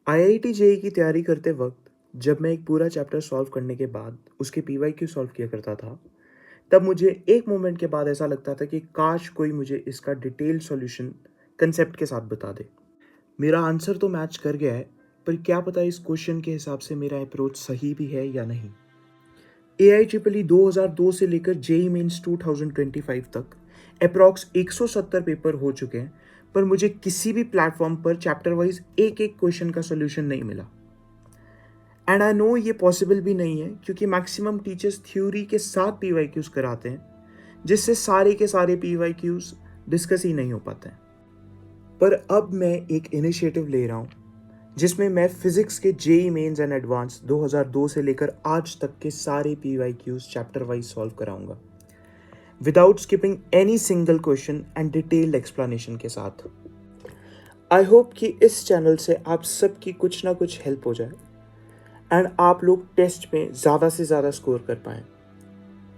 IIT JEE की तैयारी करते वक्त जब मैं एक पूरा चैप्टर सॉल्व करने के बाद उसके पीवाईक्यू सॉल्व किया करता था, तब मुझे एक मोमेंट के बाद ऐसा लगता था कि काश कोई मुझे इसका डिटेल सॉल्यूशन कंसेप्ट के साथ बता दे। मेरा आंसर तो मैच कर गया है, पर क्या पता इस क्वेश्चन के हिसाब से मेरा अप्रोच सही भी है या नहीं। एआईट्रिपल 2002 से लेकर जेईई मेंस 2025 तक अप्रॉक्स 170 पेपर हो चुके हैं, पर मुझे किसी भी प्लेटफॉर्म पर चैप्टर वाइज एक एक क्वेश्चन का सॉल्यूशन नहीं मिला। एंड आई नो ये पॉसिबल भी नहीं है, क्योंकि मैक्सिमम टीचर्स थ्योरी के साथ पीवाईक्यूज कराते हैं, जिससे सारे के सारे पीवाईक्यूज डिस्कस ही नहीं हो पाते हैं। पर अब मैं एक इनिशिएटिव ले रहा हूँ जिसमें मैं फिजिक्स के जेईई मेंस एंड एडवांस 2002 से लेकर आज तक के सारे पीवाईक्यूज चैप्टर वाइज सॉल्व कराऊंगा, without skipping any single question and detailed explanation के साथ। आई होप कि इस चैनल से आप सबकी कुछ ना कुछ हेल्प हो जाए एंड आप लोग टेस्ट में ज़्यादा से ज़्यादा स्कोर कर पाएँ।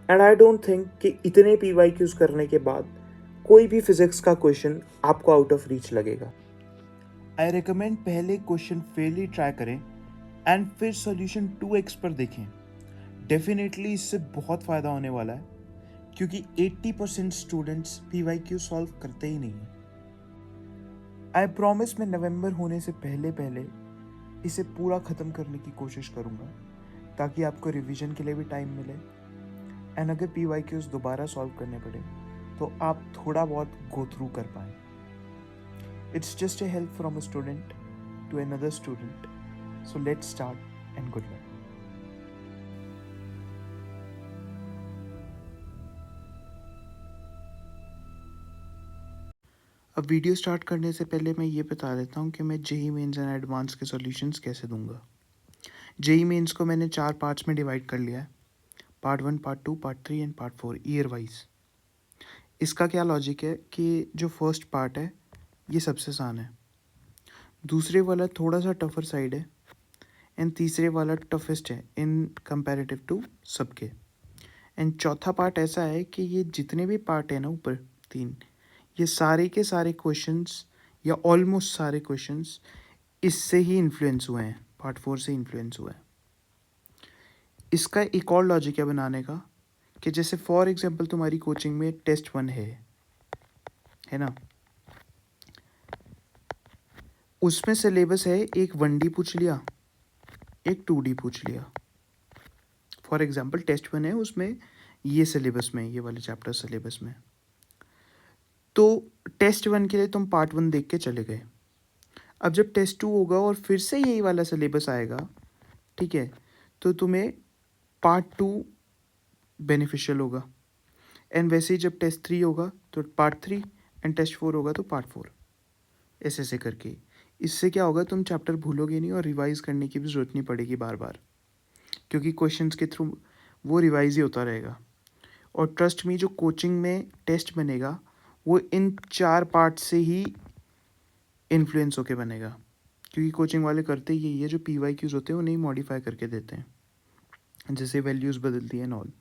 एंड आई डोंट थिंक कि इतने पीवाईक्यूज करने के बाद कोई भी फिजिक्स का क्वेश्चन आपको आउट ऑफ रीच लगेगा। आई रिकमेंड पहले क्वेश्चन फेयरली ट्राई करें एंड फिर सॉल्यूशन 2x पर देखें। डेफिनेटली इससे बहुत फ़ायदा होने वाला है, क्योंकि 80% स्टूडेंट्स पीवाईक्यू सॉल्व करते ही नहीं हैं। आई प्रॉमिस मैं नवंबर होने से पहले पहले इसे पूरा ख़त्म करने की कोशिश करूँगा, ताकि आपको रिवीजन के लिए भी टाइम मिले। एंड अगर पीवाईक्यूज दोबारा सॉल्व करने पड़े तो आप थोड़ा बहुत गो थ्रू कर पाएँ। It's just a help from a student to another student, so let's start and good luck. अब वीडियो स्टार्ट करने से पहले मैं ये बता देता हूँ कि मैं जेईई मेंस एंड एडवांस के सॉल्यूशंस कैसे दूंगा। जेईई मेंस को मैंने 4 पार्ट्स में डिवाइड कर लिया है, part 1, part 2, part 3 and part 4, year wise. इसका क्या लॉजिक है कि जो फर्स्ट पार्ट है ये सबसे आसान है, दूसरे वाला थोड़ा सा टफर साइड है, एंड तीसरे वाला टफेस्ट है इन कंपैरेटिव टू सबके। एंड चौथा पार्ट ऐसा है कि ये जितने भी पार्ट है ना ऊपर 3, ये सारे के सारे क्वेश्चंस या ऑलमोस्ट सारे क्वेश्चंस इससे ही इन्फ्लुएंस हुए हैं, पार्ट 4 से इन्फ्लुएंस हुए हैं। इसका एक और लॉजिक है बनाने का, कि जैसे फॉर एग्जांपल तुम्हारी कोचिंग में टेस्ट 1 है ना, उसमें सिलेबस है एक 1D पूछ लिया, एक 2D पूछ लिया। फॉर एग्जांपल टेस्ट 1 है, उसमें ये सिलेबस में, ये वाले चैप्टर सिलेबस में, तो टेस्ट 1 के लिए तुम पार्ट 1 देख के चले गए। अब जब टेस्ट 2 होगा और फिर से यही वाला सिलेबस आएगा, ठीक है, तो तुम्हें पार्ट 2 बेनिफिशियल होगा। एंड वैसे ही जब टेस्ट 3 होगा तो पार्ट 3, एंड टेस्ट 4 होगा तो पार्ट 4, ऐसे ऐसे करके। इससे क्या होगा, तुम चैप्टर भूलोगे नहीं और रिवाइज करने की भी ज़रूरत नहीं पड़ेगी बार बार, क्योंकि क्वेश्चंस के थ्रू वो रिवाइज ही होता रहेगा। और ट्रस्ट मी, जो कोचिंग में टेस्ट बनेगा वो इन 4 पार्ट से ही इन्फ्लुएंस होके बनेगा, क्योंकि कोचिंग वाले करते ही यही है, जो पीवाईक्यूज होते हैं उन्हें मॉडिफाई करके देते हैं, जैसे वैल्यूज़ बदलती हैं ऑल।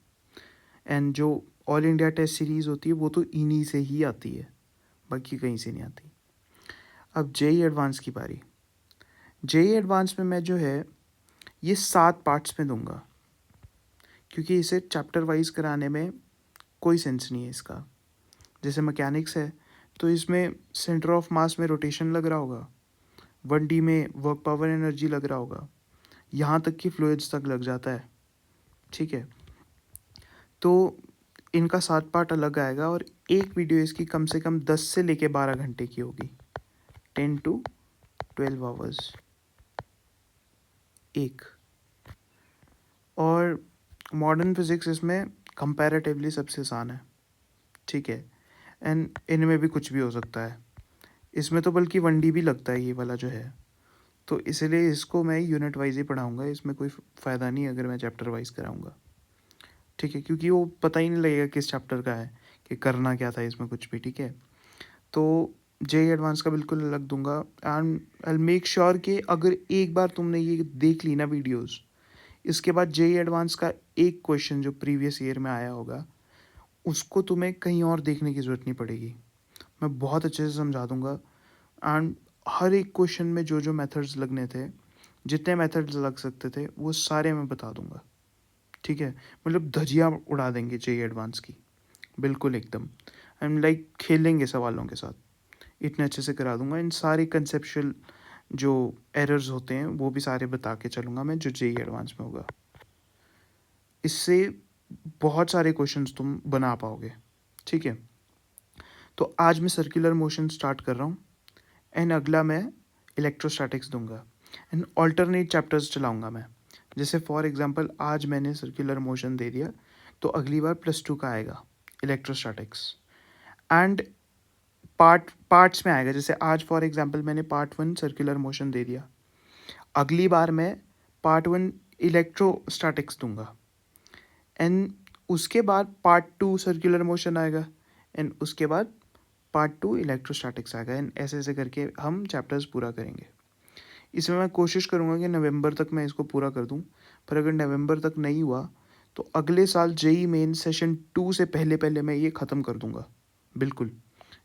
एंड जो ऑल इंडिया टेस्ट सीरीज़ होती है वो तो इन्हीं से ही आती है, बाकी कहीं से नहीं आती। अब जेईई एडवांस की बारी। जेईई एडवांस में मैं जो है ये 7 पार्ट्स में दूंगा, क्योंकि इसे चैप्टर वाइज कराने में कोई सेंस नहीं है इसका। जैसे मैकेनिक्स है तो इसमें सेंटर ऑफ मास में रोटेशन लग रहा होगा, 1D में वर्क पावर एनर्जी लग रहा होगा, यहाँ तक कि फ्लूइड्स तक लग जाता है, ठीक है। तो इनका 7 पार्ट अलग आएगा, और एक वीडियो इसकी कम से कम 10 से लेके 12 घंटे की होगी, 10 to 12 आवर्स एक। और मॉडर्न फिज़िक्स इसमें कंपैरेटिवली सबसे आसान है, ठीक है। एंड इनमें भी कुछ भी हो सकता है, इसमें तो बल्कि 1D भी लगता है ये वाला जो है, तो इसलिए इसको मैं यूनिट वाइज ही पढ़ाऊँगा, इसमें कोई फ़ायदा नहीं अगर मैं चैप्टर वाइज कराऊँगा, ठीक है, क्योंकि वो पता ही नहीं लगेगा किस चैप्टर का है, कि करना क्या था इसमें कुछ भी, ठीक है। तो जेईई एडवांस का बिल्कुल अलग दूंगा, एंड आई मेक श्योर कि अगर एक बार तुमने ये देख ली ना वीडियोस, इसके बाद जेईई एडवांस का एक क्वेश्चन जो प्रीवियस ईयर में आया होगा उसको तुम्हें कहीं और देखने की ज़रूरत नहीं पड़ेगी, मैं बहुत अच्छे से समझा दूंगा। एंड हर एक क्वेश्चन में जो जो मेथड्स लगने थे जितने मेथड्स लग सकते थे वो सारे मैं बता दूंगा, ठीक है। मतलब धजिया उड़ा देंगे जेई एडवांस की, बिल्कुल एकदम। आई एम लाइक खेलेंगे सवालों के साथ, इतने अच्छे से करा दूंगा। इन सारे कंसेप्शुअल जो एरर्स होते हैं वो भी सारे बता के चलूँगा मैं, जो जेई एडवांस में होगा। इससे बहुत सारे क्वेश्चंस तुम बना पाओगे, ठीक है। तो आज मैं सर्कुलर मोशन स्टार्ट कर रहा हूँ, एंड अगला मैं इलेक्ट्रोस्टैटिक्स दूंगा, एंड ऑल्टरनेट चैप्टर्स चलाऊंगा मैं। जैसे फॉर एग्जांपल आज मैंने सर्कुलर मोशन दे दिया, तो अगली बार +2 का आएगा इलेक्ट्रोस्टैटिक्स, एंड पार्ट्स में आएगा। जैसे आज फॉर एग्जांपल मैंने पार्ट 1 सर्कुलर मोशन दे दिया, अगली बार मैं पार्ट 1 इलेक्ट्रोस्टैटिक्स दूंगा, एंड उसके बाद पार्ट 2 सर्कुलर मोशन आएगा, एंड उसके बाद पार्ट 2 इलेक्ट्रोस्टैटिक्स आएगा, एंड ऐसे ऐसे करके हम चैप्टर्स पूरा करेंगे। इसमें मैं कोशिश करूँगा कि नवंबर तक मैं इसको पूरा कर दूँ, पर अगर नवंबर तक नहीं हुआ तो अगले साल जेई मेन सेशन 2 से पहले पहले मैं ये ख़त्म कर दूँगा, बिल्कुल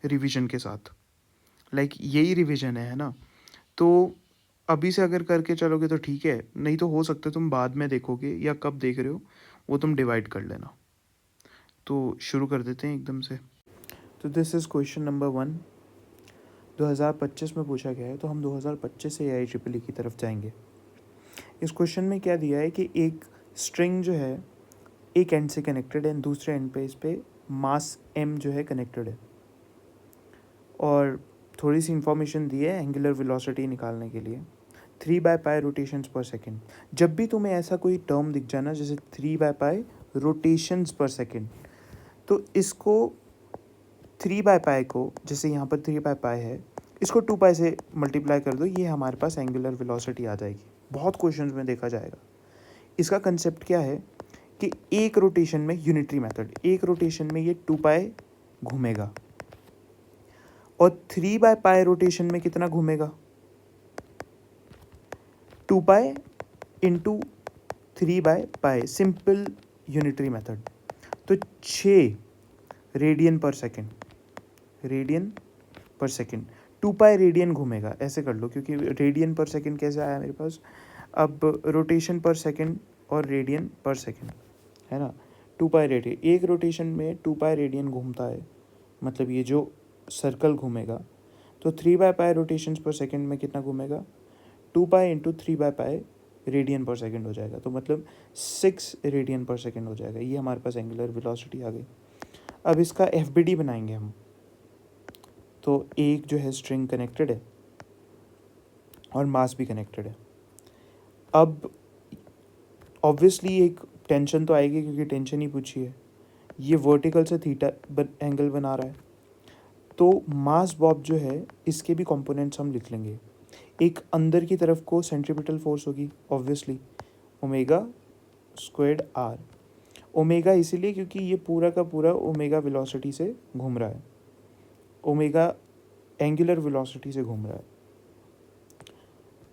रिवीजन के साथ। लाइक यही रिवीजन है ना। तो अभी से अगर करके चलोगे तो ठीक है, नहीं तो हो सकता है तुम बाद में देखोगे या कब देख रहे हो वो तुम डिवाइड कर लेना। तो शुरू कर देते हैं एकदम से। तो दिस इज़ क्वेश्चन नंबर 1, 2025 में पूछा गया है, तो हम 2025 से AIEEE की तरफ जाएंगे। इस क्वेश्चन में क्या दिया है कि एक स्ट्रिंग जो है एक एंड से कनेक्टेड है, दूसरे एंड पे इस पे मास m जो है कनेक्टेड है, और थोड़ी सी इंफॉर्मेशन दी है एंगुलर वेलोसिटी निकालने के लिए 3/π रोटेशंस पर सेकेंड। जब भी तुम्हें ऐसा कोई टर्म दिख जाना जैसे 3/π रोटेशंस पर सेकेंड, तो इसको 3/π को, जैसे यहाँ पर 3/π है, इसको 2π से मल्टीप्लाई कर दो, ये हमारे पास एंगुलर वेलोसिटी आ जाएगी। बहुत क्वेश्चंस में देखा जाएगा। इसका कंसेप्ट क्या है कि एक रोटेशन में यूनिटरी मेथड, एक रोटेशन में ये 2π घूमेगा, और 3/π रोटेशन में कितना घूमेगा, 2π इंटू 3/π, सिंपल यूनिटरी मेथड। तो 6 रेडियन पर सेकेंड, रेडियन पर सेकेंड, 2π रेडियन घूमेगा, ऐसे कर लो, क्योंकि रेडियन पर सेकेंड कैसे आया मेरे पास, अब रोटेशन पर सेकेंड और रेडियन पर सेकेंड है ना। 2π रेडियन, एक रोटेशन में 2π रेडियन घूमता है, मतलब ये जो सर्कल घूमेगा, तो 3/π रोटेशंस पर सेकेंड में कितना घूमेगा, 2π इंटू 3/π रेडियन पर सेकेंड हो जाएगा, तो मतलब 6 रेडियन पर सेकेंड हो जाएगा। ये हमारे पास एंगुलर वेलोसिटी आ गई। अब इसका FBD बनाएंगे हम। तो एक जो है स्ट्रिंग कनेक्टेड है और मास भी कनेक्टेड है। अब ऑब्वियसली एक टेंशन तो आएगी, क्योंकि टेंशन ही पूछी है, ये वर्टिकल से थीटा एंगल बना रहा है, तो मास बॉब जो है इसके भी कंपोनेंट्स हम लिख लेंगे। एक अंदर की तरफ को सेंट्रीपिटल फोर्स होगी obviously, omega squared R. Omega इसीलिए क्योंकि ये पूरा का पूरा ओमेगा वेलोसिटी से घूम रहा है, ओमेगा एंगुलर वेलोसिटी से घूम रहा है।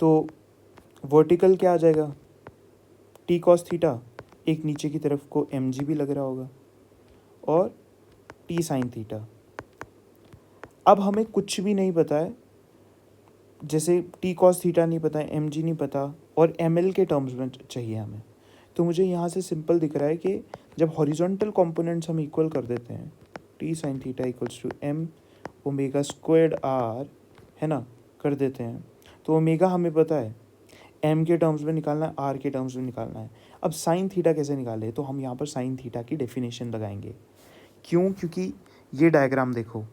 तो वर्टिकल क्या आ जाएगा, टी कॉस थीटा, एक नीचे की तरफ को mg भी लग रहा होगा, और टी साइन थीटा। अब हमें कुछ भी नहीं पता है, जैसे टी कॉस थीटा नहीं पता है, mg नहीं पता, और ml के टर्म्स में चाहिए हमें। तो मुझे यहाँ से सिंपल दिख रहा है कि जब हॉरिजॉन्टल कंपोनेंट्स हम इक्वल कर देते हैं, T sine theta equals to m omega squared r, है ना, कर देते हैं, तो ओमेगा हमें पता है, m के टर्म्स में निकालना है, r के टर्म्स में निकालना है। अब साइन थीटा कैसे निकाले, तो हम यहाँ पर साइन थीटा की डेफिनेशन लगाएंगे। क्यों, क्योंकि ये डायग्राम देखो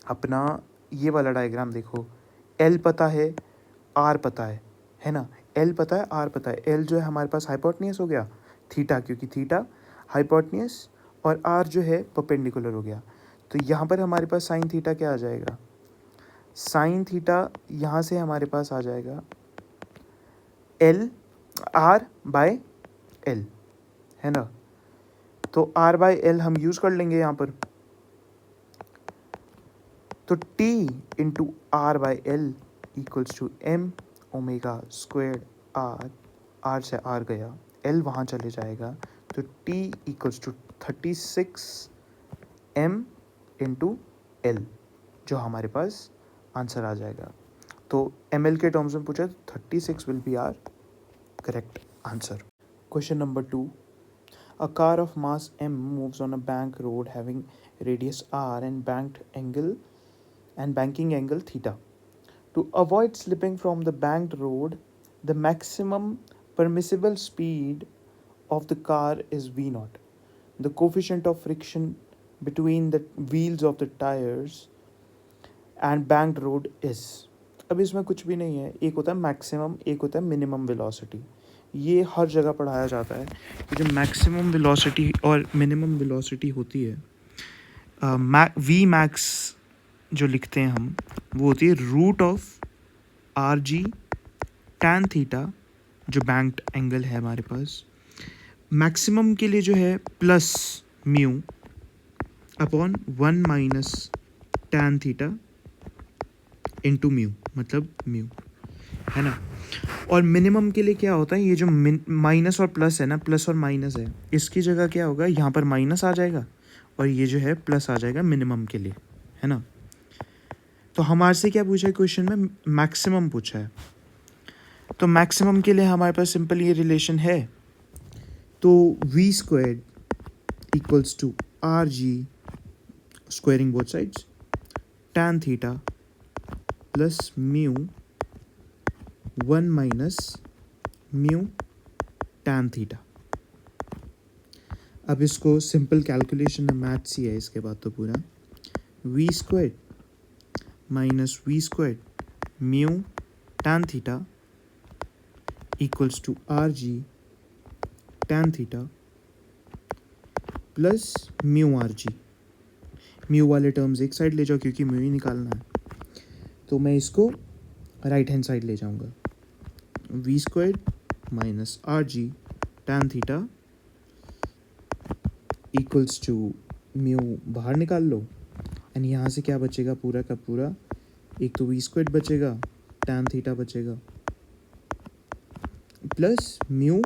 अपना, ये वाला डायग्राम देखो, L पता है, R पता है ना, L पता है, R पता है। L जो है हमारे पास हाइपोटेन्यूस हो गया, थीटा क्योंकि थीटा हाइपोटेन्यूस, और R जो है परपेंडिकुलर हो गया। तो यहाँ पर हमारे पास साइन थीटा क्या आ जाएगा, साइन थीटा यहाँ से हमारे पास आ जाएगा R/L, है ना। तो R/L हम यूज़ कर लेंगे यहाँ पर, तो T into R/L equals to m omega squared R, R से R गया, L वहाँ चले जाएगा, तो T equals to 36 m into L, जो हमारे पास आंसर आ जाएगा। तो ml के टर्म्स में पूछा तो 36 will be our correct answer. Question number 2. A car of mass m moves on a bank road having radius r and banking angle theta. To avoid slipping from the banked road, the maximum permissible speed of the car is v naught. The coefficient of friction between the wheels of the tires and banked road is. अब इसमें कुछ भी नहीं है, एक होता है maximum, एक होता है मिनिमम वेलोसिटी. ये हर जगह पढ़ाया जाता है कि जो मैक्सिमम वेलोसिटी और मिनिमम वेलोसिटी होती है, वी मैक्स जो लिखते हैं हम, वो होती है root of R ji tan theta, जो बैंक्ड एंगल है हमारे पास. मैक्सिमम के लिए जो है plus mu upon 1 minus tan theta into mu, मतलब म्यू, है ना. और मिनिमम के लिए क्या होता है, ये जो माइनस और प्लस है ना, प्लस और माइनस है, इसकी जगह क्या होगा, यहाँ पर माइनस आ जाएगा और ये जो है प्लस आ जाएगा मिनिमम के लिए, है ना. तो हमारे से क्या पूछा है क्वेश्चन में, मैक्सिमम पूछा है. तो मैक्सिमम के लिए हमारे पास सिंपल ये रिलेशन है. तो V square equals to R G squaring both sides tan theta plus mu 1 minus mu tan theta. अब इसको सिंपल कैलकुलेशन में मैथ्स ही है इसके बाद तो पूरा. V square minus V square mu tan theta equals to R ji tan theta plus mu R G. Mu वाले टर्म्स एक साइड ले जाओ क्योंकि म्यू ही निकालना है, तो मैं इसको राइट हैंड साइड ले जाऊंगा. V square minus R G tan theta equals to mu बाहर निकाल लो, एंड यहाँ से क्या बचेगा, पूरा का पूरा एक तो वी स्क्वायर बचेगा, टैन थीटा बचेगा, प्लस म्यू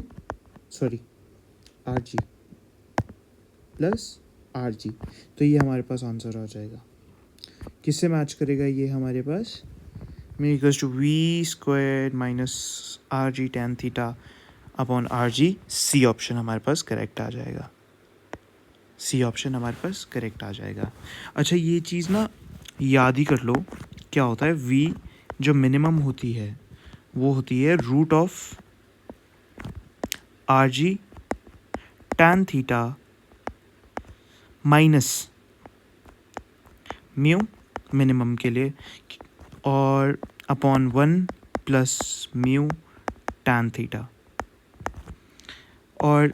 आर जी प्लस आर जी. तो ये हमारे पास आंसर आ जाएगा. किससे मैच करेगा ये हमारे पास, mu equals to v square minus R G tan theta upon r g. C option हमारे पास करेक्ट आ जाएगा. सी ऑप्शन हमारे पास करेक्ट आ जाएगा. अच्छा, ये चीज़ ना याद ही कर लो, क्या होता है, वी जो मिनिमम होती है वो होती है root of R ji tan theta minus mu minimum के लिए और upon 1 plus mu tan theta, और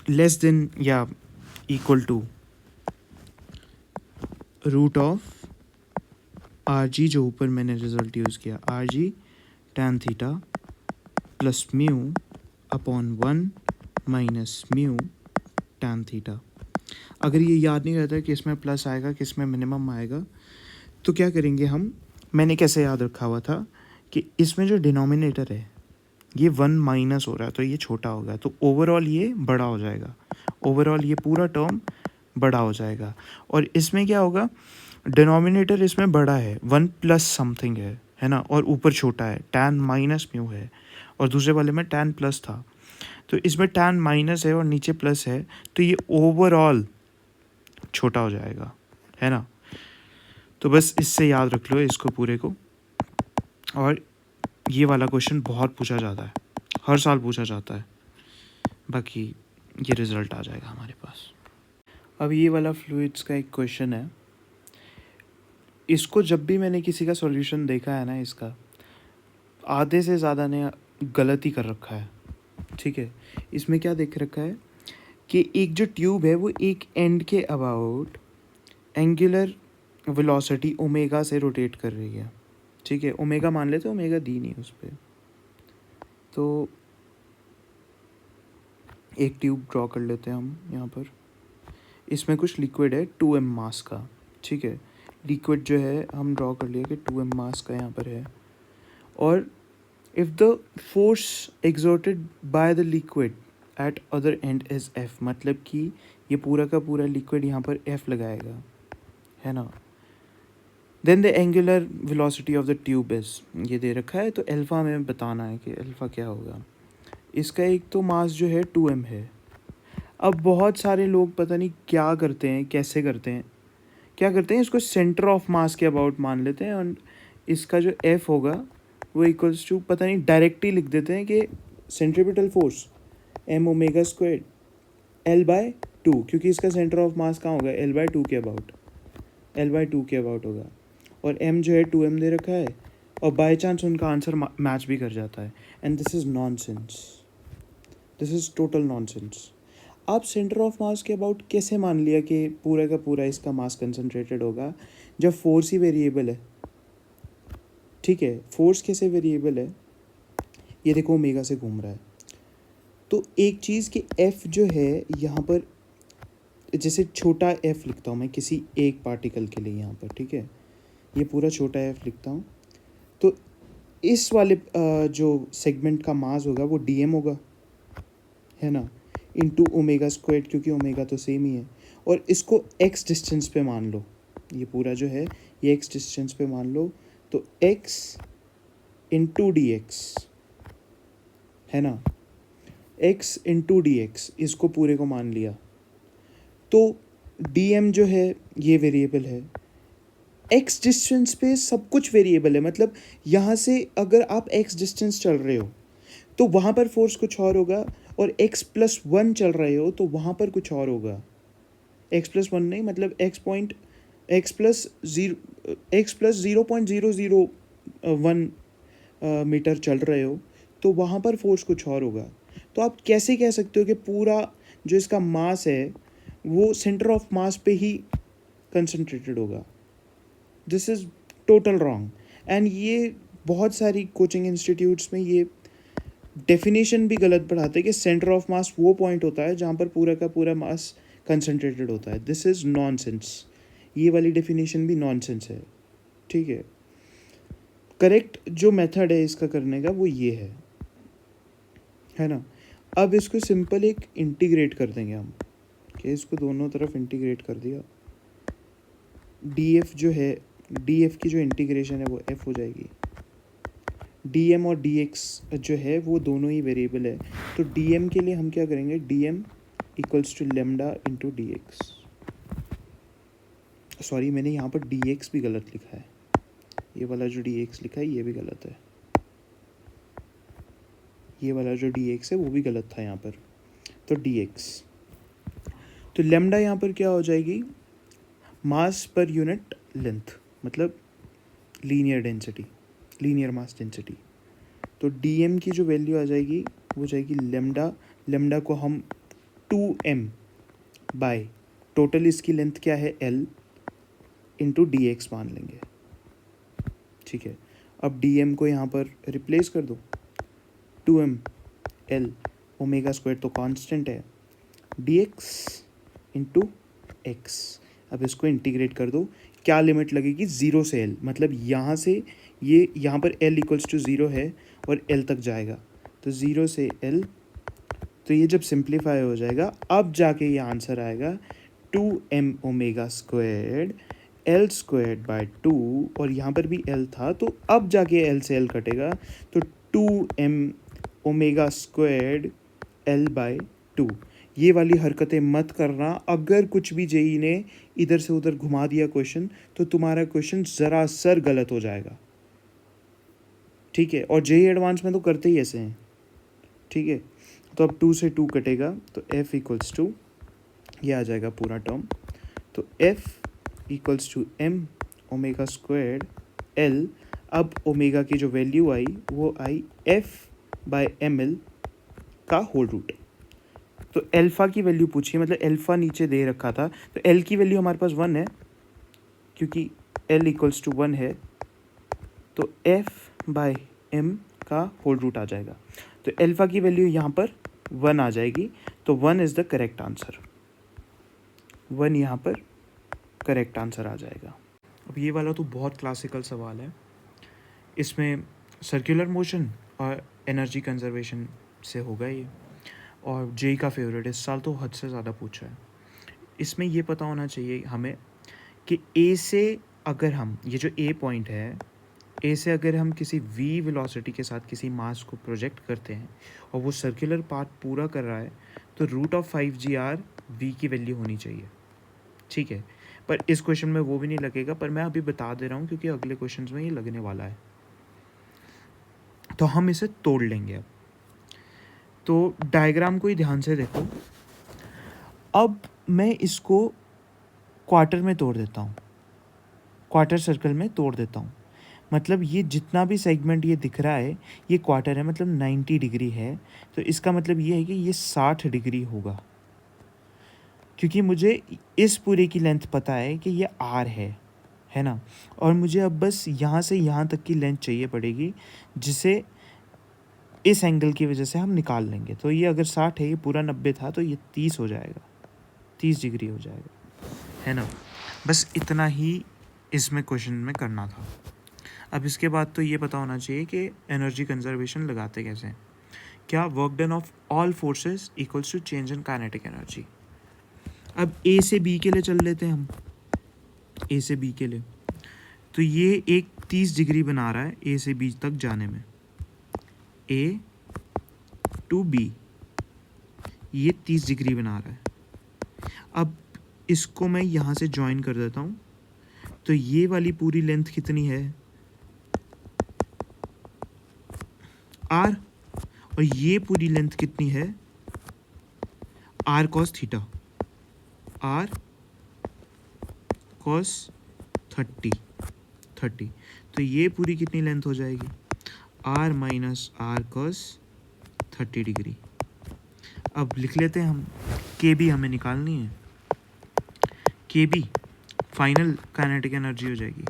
लेस देन या equal to root of R G, जो ऊपर मैंने रिजल्ट यूज़ किया, आर जी tan theta plus mu upon 1 minus mu tan theta. अगर ये याद नहीं रहता है कि इसमें प्लस आएगा कि इसमें मिनिमम आएगा, तो क्या करेंगे हम, मैंने कैसे याद रखा हुआ था कि इसमें जो डिनोमिनेटर है ये 1 माइनस हो रहा है तो ये छोटा होगा, तो ओवरऑल ये बड़ा हो जाएगा, ओवरऑल ये पूरा टर्म बड़ा हो जाएगा. और इसमें क्या होगा, डिनोमिनेटर इसमें बड़ा है, 1 प्लस समथिंग है ना, और ऊपर छोटा है, टैन माइनस म्यू है, और दूसरे वाले में टैन प्लस था, तो इसमें टैन माइनस है और नीचे प्लस है, तो ये ओवरऑल छोटा हो जाएगा, है ना. तो बस इससे याद रख लो इसको पूरे को. और ये वाला क्वेश्चन बहुत पूछा जाता है, हर साल पूछा जाता है, बाकी ये रिज़ल्ट आ जाएगा हमारे पास. अब ये वाला फ्लूइड्स का एक क्वेश्चन है, इसको जब भी मैंने किसी का सॉल्यूशन देखा है ना, इसका आधे से ज़्यादा ने गलती कर रखा है. ठीक है, इसमें क्या देख रखा है कि एक जो ट्यूब है वो एक एंड के अबाउट एंगुलर वेलोसिटी ओमेगा से रोटेट कर रही है. ठीक है, ओमेगा मान लेते, ओमेगा दी नहीं उस पर. तो एक ट्यूब ड्रॉ कर लेते हैं हम यहाँ पर. इसमें कुछ लिक्विड है 2m मास का. ठीक है, लिक्विड जो है हम ड्रॉ कर लिया कि 2m मास का यहाँ पर है. और if the force exerted by the liquid at other and is F, मतलब कि ये पूरा का पूरा लिक्विड यहाँ पर F लगाएगा, है ना. Then the angular velocity of the tube is, ये दे रखा है, तो अल्फ़ा हमें बताना है कि अल्फ़ा क्या होगा। इसका एक तो मास जो है 2m है। अब बहुत सारे लोग पता नहीं क्या करते हैं, कैसे करते हैं, क्या करते हैं, इसको सेंटर ऑफ मास के अबाउट मान लेते हैं, और इसका जो F होगा वो इक्वल्स टू पता नहीं डायरेक्टली लिख देते हैं कि centripetal force m omega square L/2, क्योंकि इसका सेंटर ऑफ मास कहाँ होगा, L/2 के अबाउट, L/2 के अबाउट होगा, और m जो है 2m दे रखा है, और बाय चांस उनका आंसर मैच भी कर जाता है। And this is nonsense, this is total nonsense. आप सेंटर ऑफ मास के अबाउट कैसे मान लिया कि पूरा का पूरा इसका मास कंसनट्रेटेड होगा, जब फोर्स ही वेरिएबल है। ठीक है, फोर्स कैसे वेरिएबल है, ये देखो ओमेगा से घूम रहा है। तो एक चीज़ कि F जो है यहाँ पर, जैसे छोटा F लिखता हूँ मैं किसी एक पार्टिकल के लिए यहाँ पर, ठीक है, ये पूरा छोटा F लिखता हूँ, तो इस वाले जो सेगमेंट का मास होगा वो dm होगा, है ना, इंटू ओमेगा स्क्वायर, क्योंकि ओमेगा तो सेम ही है, और इसको x डिस्टेंस पे मान लो, ये पूरा जो है ये x डिस्टेंस पे मान लो, तो x इंटू डी एक्स, है ना, x इंटू डी एक्स, इसको पूरे को मान लिया, तो dm जो है ये वेरिएबल है, x डिस्टेंस पे सब कुछ वेरिएबल है, मतलब यहाँ से अगर आप x डिस्टेंस चल रहे हो तो वहाँ पर फोर्स कुछ और होगा, और x+1 चल रहे हो तो वहाँ पर कुछ और होगा, x+1 नहीं, मतलब x+0.001 मीटर चल रहे हो तो वहाँ पर फोर्स कुछ और होगा। तो आप कैसे कह सकते हो कि पूरा जो इसका मास है वो सेंटर ऑफ मास पे ही कंसंट्रेटेड होगा। This is total wrong. And ये बहुत सारी कोचिंग इंस्टीट्यूट्स में ये डेफिनेशन भी गलत पढ़ाते हैं कि सेंटर ऑफ मास वो पॉइंट होता है जहाँ पर पूरा का पूरा मास कंसंट्रेटेड होता है। दिस इज़ नॉनसेंस, ये वाली डेफिनेशन भी नॉनसेंस है। ठीक है, करेक्ट जो मेथड है इसका करने का वो ये है ना। अब इसको सिंपल एक इंटीग्रेट कर देंगे हम, कि इसको दोनों तरफ इंटीग्रेट कर दिया, df जो है, df की जो इंटीग्रेशन है वो f हो जाएगी, dm और dx जो है वो दोनों ही वेरिएबल है, तो dm के लिए हम क्या करेंगे, dm equals to lambda into D X. Sorry, मैंने यहाँ पर dx भी गलत लिखा है, ये वाला जो dx लिखा है ये भी गलत है, ये वाला जो dx है वो भी गलत था यहाँ पर, तो dx, तो लेमडा यहाँ पर क्या हो जाएगी, मास पर यूनिट लेंथ, मतलब linear density, linear mass density. तो dm की जो वैल्यू आ जाएगी वो जाएगी लेमडा, लेमडा को हम 2m बाय टोटल इसकी लेंथ क्या है l इंटू डी एक्स मान लेंगे। ठीक है, अब dm को यहाँ पर रिप्लेस कर दो, 2m l ओमेगा स्क्वायर तो कांस्टेंट है, dx इंटू एक्स। अब इसको इंटीग्रेट कर दो, क्या लिमिट लगेगी, 0 से l, मतलब यहाँ से ये यहाँ पर l इक्वल्स टू 0 है और l तक जाएगा, तो 0 से l, तो ये जब सिंप्लीफाई हो जाएगा अब जाके ये आंसर आएगा 2m omega squared l squared by 2, और यहाँ पर भी l था तो अब जाके l से l कटेगा, तो 2m omega squared l bye 2। ये वाली हरकतें मत करना, अगर कुछ भी जेई ने इधर से उधर घुमा दिया क्वेश्चन तो तुम्हारा क्वेश्चन ज़रा सर गलत हो जाएगा। ठीक है, और जेई एडवांस में तो करते ही ऐसे हैं। ठीक है, तो अब 2 से 2 कटेगा तो f इक्वल्स टू, ये आ जाएगा पूरा टर्म, तो f equals to m omega squared l। अब ओमेगा की जो वैल्यू आई वो आई f बाय ml का होल रूट। तो अल्फ़ा की वैल्यू पूछिए, मतलब अल्फ़ा नीचे दे रखा था, तो l की वैल्यू हमारे पास 1 है, क्योंकि l इक्वल्स टू 1 है, तो f बाय m का होल रूट आ जाएगा, तो अल्फ़ा की वैल्यू यहाँ पर 1 आ जाएगी, तो 1 इज़ द करेक्ट आंसर, 1 यहाँ पर करेक्ट आंसर आ जाएगा। अब ये वाला तो बहुत क्लासिकल सवाल है, इसमें सर्कुलर मोशन और एनर्जी कंजर्वेशन से होगा ये, और जेई का फेवरेट इस साल तो हद से ज़्यादा पूछा है। इसमें ये पता होना चाहिए हमें कि ए से अगर हम ये जो ए पॉइंट है, ए से अगर हम किसी वी वेलोसिटी के साथ किसी मास को प्रोजेक्ट करते हैं और वो सर्कुलर पाथ पूरा कर रहा है, तो √5 g r वी की वैल्यू होनी चाहिए, ठीक है। पर इस क्वेश्चन में वो भी नहीं लगेगा, पर मैं अभी बता दे रहा हूँ क्योंकि अगले क्वेश्चन में ये लगने वाला है। तो हम इसे तोड़ लेंगे अब। तो डायग्राम को ही ध्यान से देखो। अब मैं इसको क्वार्टर में तोड़ देता हूँ, क्वार्टर सर्कल में तोड़ देता हूँ। मतलब ये जितना भी सेगमेंट ये दिख रहा है ये क्वार्टर है, मतलब 90 डिग्री है। तो इसका मतलब ये है कि ये 60 डिग्री होगा, क्योंकि मुझे इस पूरे की लेंथ पता है कि ये आर है ना। और मुझे अब बस यहाँ से यहाँ तक की लेंथ चाहिए पड़ेगी, जिसे इस एंगल की वजह से हम निकाल लेंगे। तो ये अगर 60 है, ये पूरा 90 था, तो ये 30 हो जाएगा, 30 डिग्री हो जाएगा, है ना। बस इतना ही इसमें क्वेश्चन में करना था। अब इसके बाद तो ये पता होना चाहिए कि एनर्जी कंजर्वेशन लगाते कैसे हैं। क्या work done of all forces equals to change in kinetic energy. अब ए से बी के लिए चल लेते हैं हम, ए से बी के लिए। तो ये एक 30 डिग्री बना रहा है ए से बी तक जाने में, ए टू बी, ये 30 डिग्री बना रहा है। अब इसको मैं यहाँ से ज्वाइन कर देता हूँ, तो ये वाली पूरी लेंथ कितनी है, आर, और ये पूरी लेंथ कितनी है, R cos theta, R cos 30। तो ये पूरी कितनी लेंथ हो जाएगी, R minus R cos 30 degree. अब लिख लेते हैं हम, के बी हमें निकालनी है, के बी फाइनल काइनेटिक एनर्जी हो जाएगी,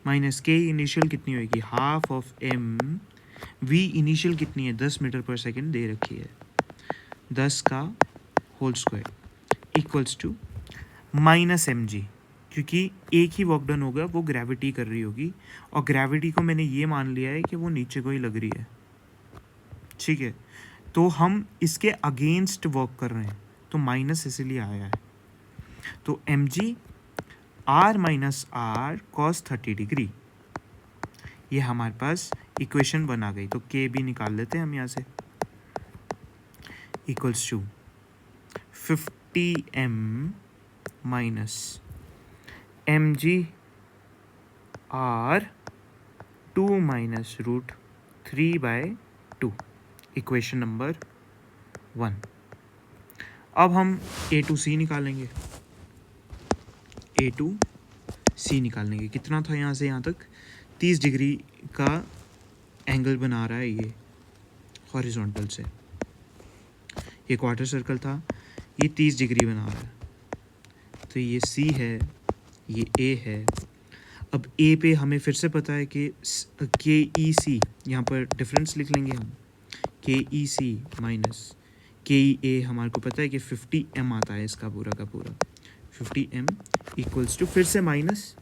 माइनस के इनिशियल कितनी होगी, half of M, V initial कितनी है 10 मीटर पर सेकेंड दे रखी है, 10 का whole square, equals to minus M G, क्योंकि एक ही वर्क डन होगा, वो ग्रेविटी कर रही होगी, और ग्रेविटी को मैंने ये मान लिया है कि वो नीचे को ही लग रही है, ठीक है। तो हम इसके अगेंस्ट वर्क कर रहे हैं, तो माइनस इसीलिए आया है। तो M G R minus R cos 30 degree, ये हमारे पास इक्वेशन बना गई। तो के भी निकाल लेते हैं हम यहाँ से, equals to 50m minus M G R 2 minus √3/2, equation number 1। अब हम ए टू सी निकालेंगे, ए टू सी निकालेंगे। कितना था यहाँ से यहाँ तक, 30 डिग्री का एंगल बना रहा है ये हॉरिजॉन्टल से, ये क्वार्टर सर्कल था, ये 30 डिग्री बना रहा है। तो ये सी है, ये ए है। अब ए पे हमें फिर से पता है कि के ई सी, यहाँ पर डिफरेंस लिख लेंगे हम, के ई सी माइनस के ई ए, हमारे को पता है कि 50m आता है इसका पूरा का पूरा, 50m इक्वल्स टू फिर से माइनस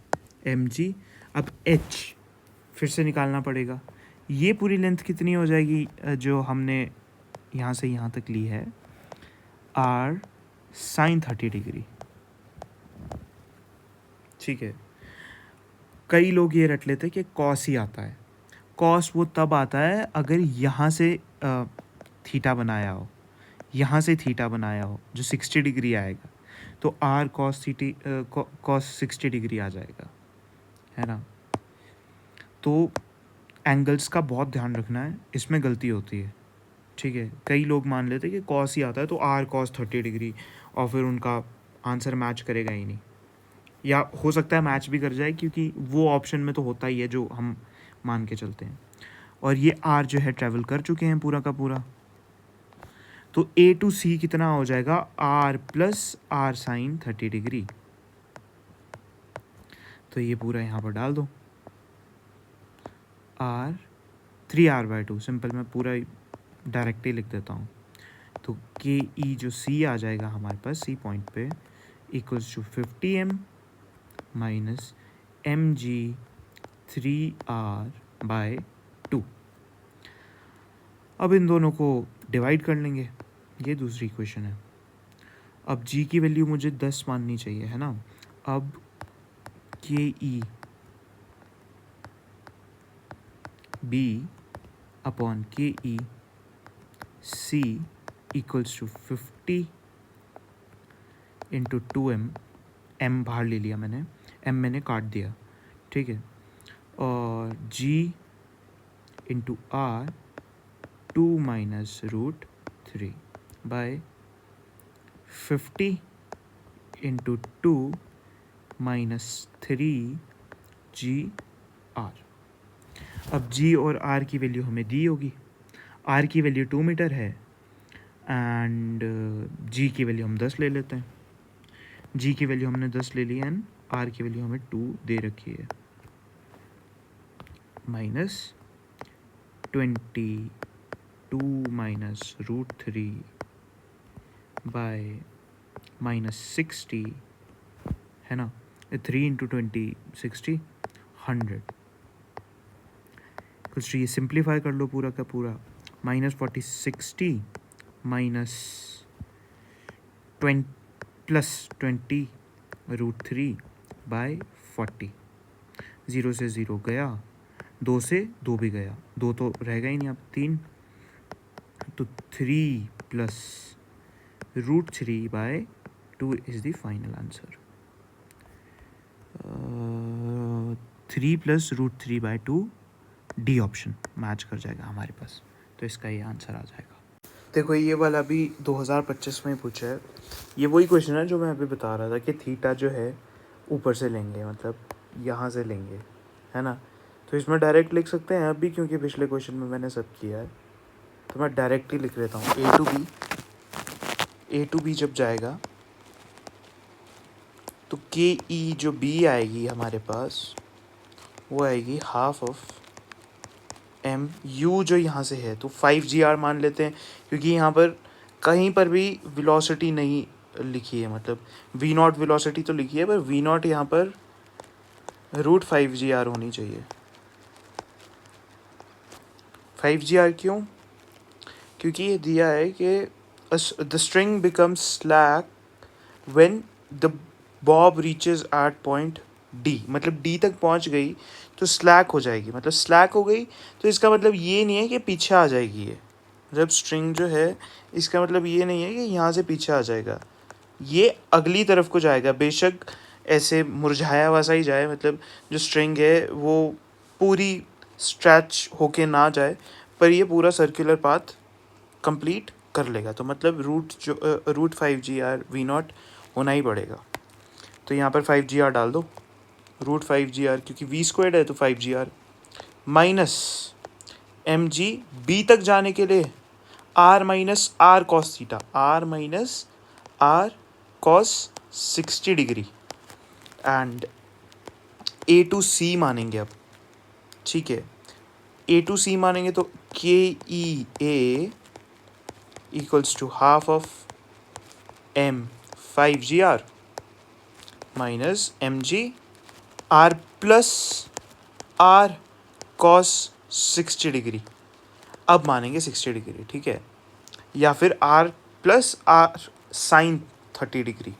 एम जी। अब एच फिर से निकालना पड़ेगा, ये पूरी लेंथ कितनी हो जाएगी जो हमने यहाँ से यहाँ तक ली है, आर साइन 30 डिग्री, ठीक है। कई लोग ये रट लेते हैं कि कॉस ही आता है, कॉस वो तब आता है अगर यहाँ से थीटा बनाया हो, यहाँ से थीटा बनाया हो जो 60 डिग्री आएगा, तो आर कॉस 60 डिग्री आ जाएगा, है ना। तो एंगल्स का बहुत ध्यान रखना है, इसमें गलती होती है, ठीक है। कई लोग मान लेते हैं कि कॉस ही आता है तो आर कॉस 30 डिग्री, और फिर उनका आंसर मैच करेगा ही नहीं, या हो सकता है मैच भी कर जाए, क्योंकि वो ऑप्शन में तो होता ही है जो हम मान के चलते हैं। और ये आर जो है ट्रैवल कर चुके हैं पूरा का पूरा, तो ए टू सी कितना हो जाएगा, R plus R sine 30 degree. तो ये पूरा यहाँ पर डाल दो, आर 3r/2, सिंपल मैं पूरा डायरेक्ट ही लिख देता हूँ। तो के ई जो सी आ जाएगा हमारे पास सी पॉइंट पे, equals to 50m minus M G 3r/2। अब इन दोनों को डिवाइड कर लेंगे, ये दूसरी इक्वेशन है। अब g की वैल्यू मुझे 10 माननी चाहिए, है ना। अब के ई B upon K E C equals to 50 into 2m, m बाहर ले लिया मैंने, m मैंने काट दिया, ठीक है, और g into R 2 minus root 3 by 50 into 2 minus 3 G R. अब g और r की वैल्यू हमें दी होगी, r की वैल्यू 2 मीटर है एंड g की वैल्यू हम 10 ले लेते हैं, g की वैल्यू हमने 10 ले ली एंड r की वैल्यू हमें 2 दे रखी है, minus 22 minus root 3 by minus 60 है ना, 3 इंटू 20 60 100। कुछ ये सिंप्लीफाई कर लो पूरा का पूरा, minus 40 60 minus 20 plus 20 root 3 by 40, 0 से 0 गया, 2 से 2 भी गया, 2 तो रहेगा ही नहीं, अब 3, तो 3 plus root 3 by 2 is the final answer. 3 plus root 3 by 2, D option match कर जाएगा हमारे पास, तो इसका ये आंसर आ जाएगा। देखो ये वाला भी 2025 में पूछा है, ये वही क्वेश्चन है जो मैं अभी बता रहा था कि थीटा जो है ऊपर से लेंगे, मतलब यहाँ से लेंगे, है ना, तो इसमें डायरेक्ट लिख सकते हैं अभी, क्योंकि पिछले क्वेश्चन में मैंने सब किया है, तो मैं डायरेक्ट ही लिख लेता हूँ। ए टू बी जब जाएगा तो के ई जो बी आएगी हमारे पास, वो आएगी हाफ ऑफ एम यू जो यहाँ से है, तो 5GR मान लेते हैं, क्योंकि यहाँ पर कहीं पर भी वेलोसिटी नहीं लिखी है, मतलब v0 वेलोसिटी तो लिखी है, पर v0 यहाँ पर √5GR होनी चाहिए। 5GR क्यों? क्योंकि ये दिया है कि the string becomes slack when the bob reaches at point D, मतलब डी तक पहुंच गई तो स्लैक हो जाएगी, मतलब स्लैक हो गई तो इसका मतलब ये नहीं है कि पीछे आ जाएगी, ये मतलब स्ट्रिंग जो है इसका मतलब ये नहीं है कि यहाँ से पीछे आ जाएगा, ये अगली तरफ को जाएगा, बेशक ऐसे मुरझाया वैसा ही जाए, मतलब जो स्ट्रिंग है वो पूरी स्ट्रेच होके ना जाए, पर ये पूरा सर्कुलर पाथ कंप्लीट कर लेगा, तो मतलब √5GR v0 होना ही पड़ेगा। तो यहाँ पर 5GR डाल दो, √5GR, क्योंकि v² है तो 5GR, माइनस mg b तक जाने के लिए r minus r cos theta, r minus r cos 60 degree, and a to c मानेंगे अब, ठीक है, a टू c मानेंगे तो K E A equals to half of m 5GR minus mg r plus r cos 60 degree, अब मानेंगे 60 degree, ठीक है, या फिर r plus r sine 30 degree,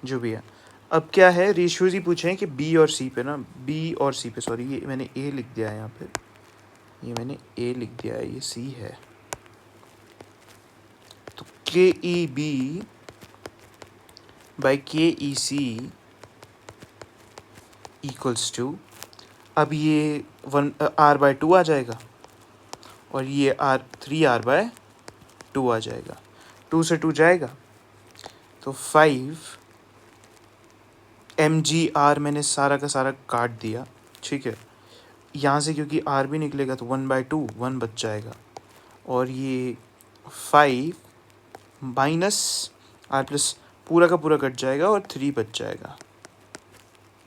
जो भी है। अब क्या है, रेशियोज ही पूछे हैं कि बी और सी पे ना, बी और सी पे, सॉरी ये मैंने ए लिख दिया है यहाँ पे, ये मैंने ए लिख दिया है, ये सी है, तो के ई बी बाई के ई सी इक्वल्स टू, अब ये 1r/2 आ जाएगा और ये 3r/2 आ जाएगा, 2 से 2 जाएगा तो 5 mgr मैंने सारा का सारा काट दिया, ठीक है, यहाँ से क्योंकि r भी निकलेगा तो 1/2 1 बच जाएगा, और ये 5 माइनस r प्लस पूरा का पूरा कट जाएगा और 3 बच जाएगा,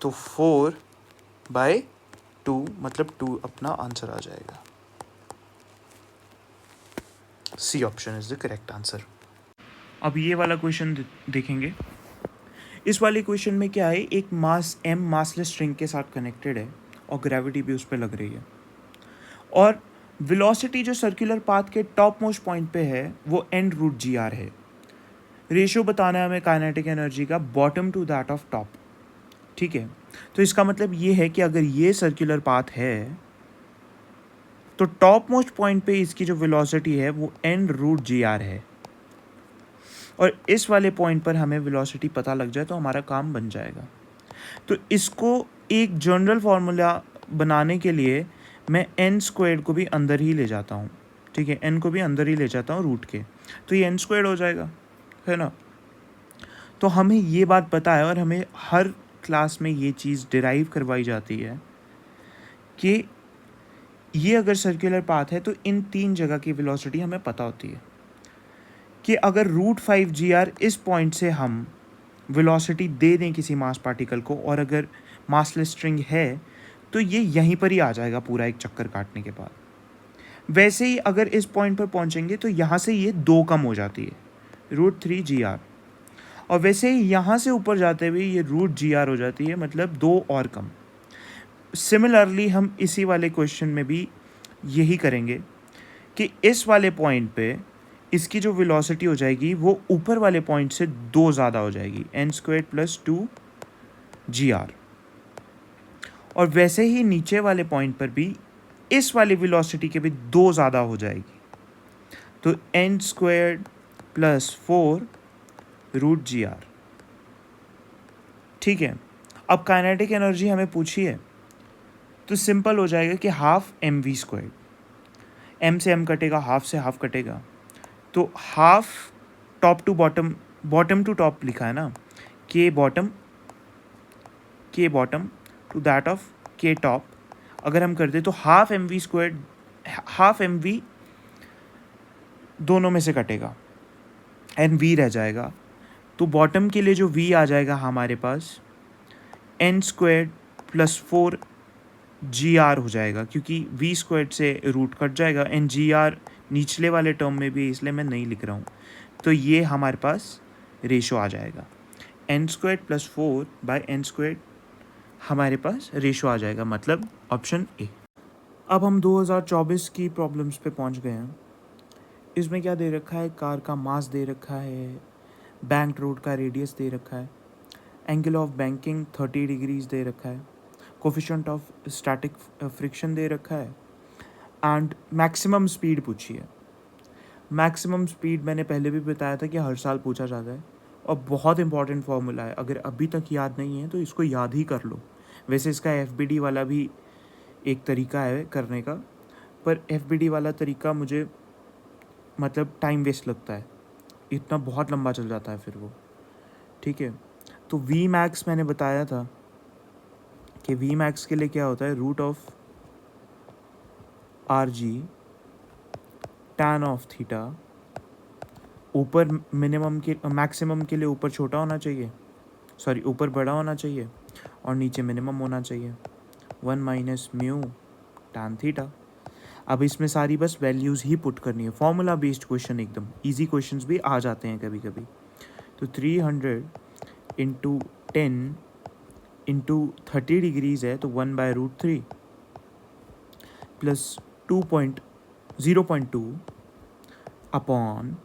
तो 4/2 मतलब 2 अपना आंसर आ जाएगा। C option is the correct answer. अब ये वाला क्वेश्चन देखेंगे। इस वाले क्वेश्चन में क्या है, एक मास m मासलेस स्ट्रिंग के साथ कनेक्टेड है और ग्रेविटी भी उस पर लग रही है, और वेलोसिटी जो सर्कुलर पाथ के टॉप मोस्ट पॉइंट पे है वो n√gr है। रेशियो बताना है हमें काइनेटिक एनर्जी का bottom to that of top, ठीक है, तो इसका मतलब ये है कि अगर ये सर्कुलर पाथ है तो टॉप मोस्ट पॉइंट पे इसकी जो वेलोसिटी है वो n√gr है, और इस वाले पॉइंट पर हमें वेलोसिटी पता लग जाए तो हमारा काम बन जाएगा। तो इसको एक जनरल फार्मूला बनाने के लिए मैं n² को भी अंदर ही ले जाता हूँ, ठीक है, n को भी अंदर ही ले जाता हूँ रूट के, तो ये n² हो जाएगा, है ना। तो हमें ये बात पता है और हमें हर क्लास में ये चीज़ डिराइव करवाई जाती है कि ये अगर सर्कुलर पाथ है तो इन 3 जगह की वेलोसिटी हमें पता होती है कि अगर √5gr इस पॉइंट से हम वेलोसिटी दे दें किसी मास पार्टिकल को, और अगर मासलेस स्ट्रिंग है तो ये यहीं पर ही आ जाएगा पूरा एक चक्कर काटने के बाद। वैसे ही अगर इस पॉइंट पर पहुंचेंगे तो यहाँ से ये 2 कम हो जाती है, √3gr, और वैसे ही यहाँ से ऊपर जाते हुए ये √gr हो जाती है, मतलब 2 और कम। सिमिलरली हम इसी वाले क्वेश्चन में भी यही करेंगे कि इस वाले पॉइंट पे इसकी जो वेलोसिटी हो जाएगी वो ऊपर वाले पॉइंट से 2 ज़्यादा हो जाएगी, n² + 2gr, और वैसे ही नीचे वाले पॉइंट पर भी इस वाली वेलोसिटी के भी 2 ज़्यादा हो जाएगी, तो n² + 4√gr, ठीक है। अब काइनेटिक एनर्जी हमें पूछी है तो सिंपल हो जाएगा कि ½ mv², m से m कटेगा, हाफ से हाफ कटेगा, तो half top to bottom, bottom to top लिखा है ना, k bottom to that of k top, अगर हम कर दे तो ½ mv², ½ mv दोनों में से कटेगा, nv रह जाएगा, तो बॉटम के लिए जो v आ जाएगा हमारे पास n² + 4gr हो जाएगा, क्योंकि v² से रूट कट जाएगा, ngr निचले वाले टर्म में भी, इसलिए मैं नहीं लिख रहा हूँ, तो ये हमारे पास रेशो आ जाएगा, n² + 4/n² हमारे पास रेशो आ जाएगा, मतलब ऑप्शन ए। अब हम 2024 की प्रॉब्लम्स पे पहुंच गए हैं। इसमें क्या दे रखा है, कार का मास दे रखा है, बैंक रोड का रेडियस दे रखा है, एंगल ऑफ बैंकिंग 30 डिग्रीज दे रखा है, कोफिशिएंट ऑफ स्टैटिक फ्रिक्शन दे रखा है, एंड मैक्सिमम स्पीड पूछी है। मैक्सिमम स्पीड मैंने पहले भी बताया था कि हर साल पूछा जाता है और बहुत इंपॉर्टेंट फार्मूला है, अगर अभी तक याद नहीं है तो इसको याद ही कर लो। वैसे इसका FBD वाला भी एक तरीका है करने का, पर FBD वाला तरीका मुझे मतलब टाइम वेस्ट लगता है, इतना बहुत लंबा चल जाता है फिर वो, ठीक है। तो Vmax मैंने बताया था कि Vmax के लिए क्या होता है, √RG tan ऑफ थीटा, ऊपर मिनिमम के मैक्सिमम के लिए ऊपर छोटा होना चाहिए, सॉरी ऊपर बड़ा होना चाहिए और नीचे मिनिमम होना चाहिए, 1 - म्यू tan थीटा। अब इसमें सारी बस वैल्यूज़ ही पुट करनी है, फॉर्मूला बेस्ड क्वेश्चन, एकदम इजी क्वेश्चंस भी आ जाते हैं कभी कभी। तो 300 × 10 × 30 डिग्रीज है, तो 1/√3 + 0.2 अपॉन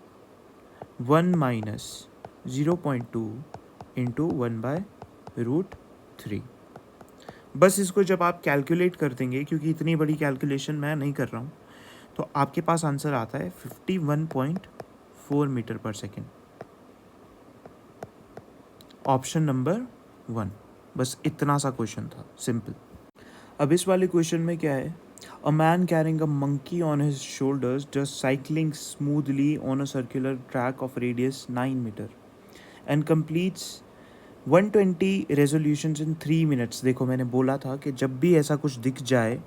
1 - 0.2 × 1/√3। बस इसको जब आप कैलकुलेट कर देंगे, क्योंकि इतनी बड़ी कैलकुलेशन मैं नहीं कर रहा हूँ, तो आपके पास आंसर आता है 51.4 मीटर/सेकेंड, ऑप्शन नंबर 1। बस इतना सा क्वेश्चन था, सिंपल। अब इस वाले क्वेश्चन में क्या है, a man carrying a monkey on his shoulders just cycling smoothly on a circular track of radius 9 meter and completes 120 resolutions in 3 minutes. देखो मैंने बोला था कि जब भी ऐसा कुछ दिख जाए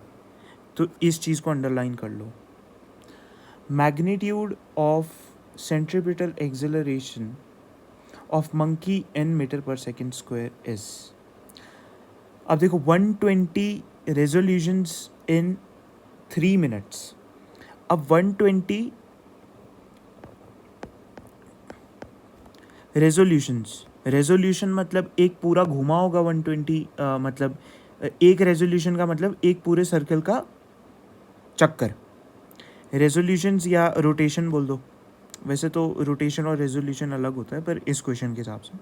तो इस चीज़ को अंडरलाइन कर लो। Magnitude of centripetal acceleration of monkey n मीटर/सेकेंड² इज। अब देखो 120 रेजोल्यूशंस इन 3 मिनट्स। अब 120 रेजोल्यूशन मतलब एक पूरा घुमा होगा 120, मतलब एक रेजोल्यूशन का मतलब एक पूरे सर्कल का चक्कर। रेजोल्यूशंस या रोटेशन बोल दो, वैसे तो रोटेशन और रेजोल्यूशन अलग होता है, पर इस क्वेश्चन के हिसाब से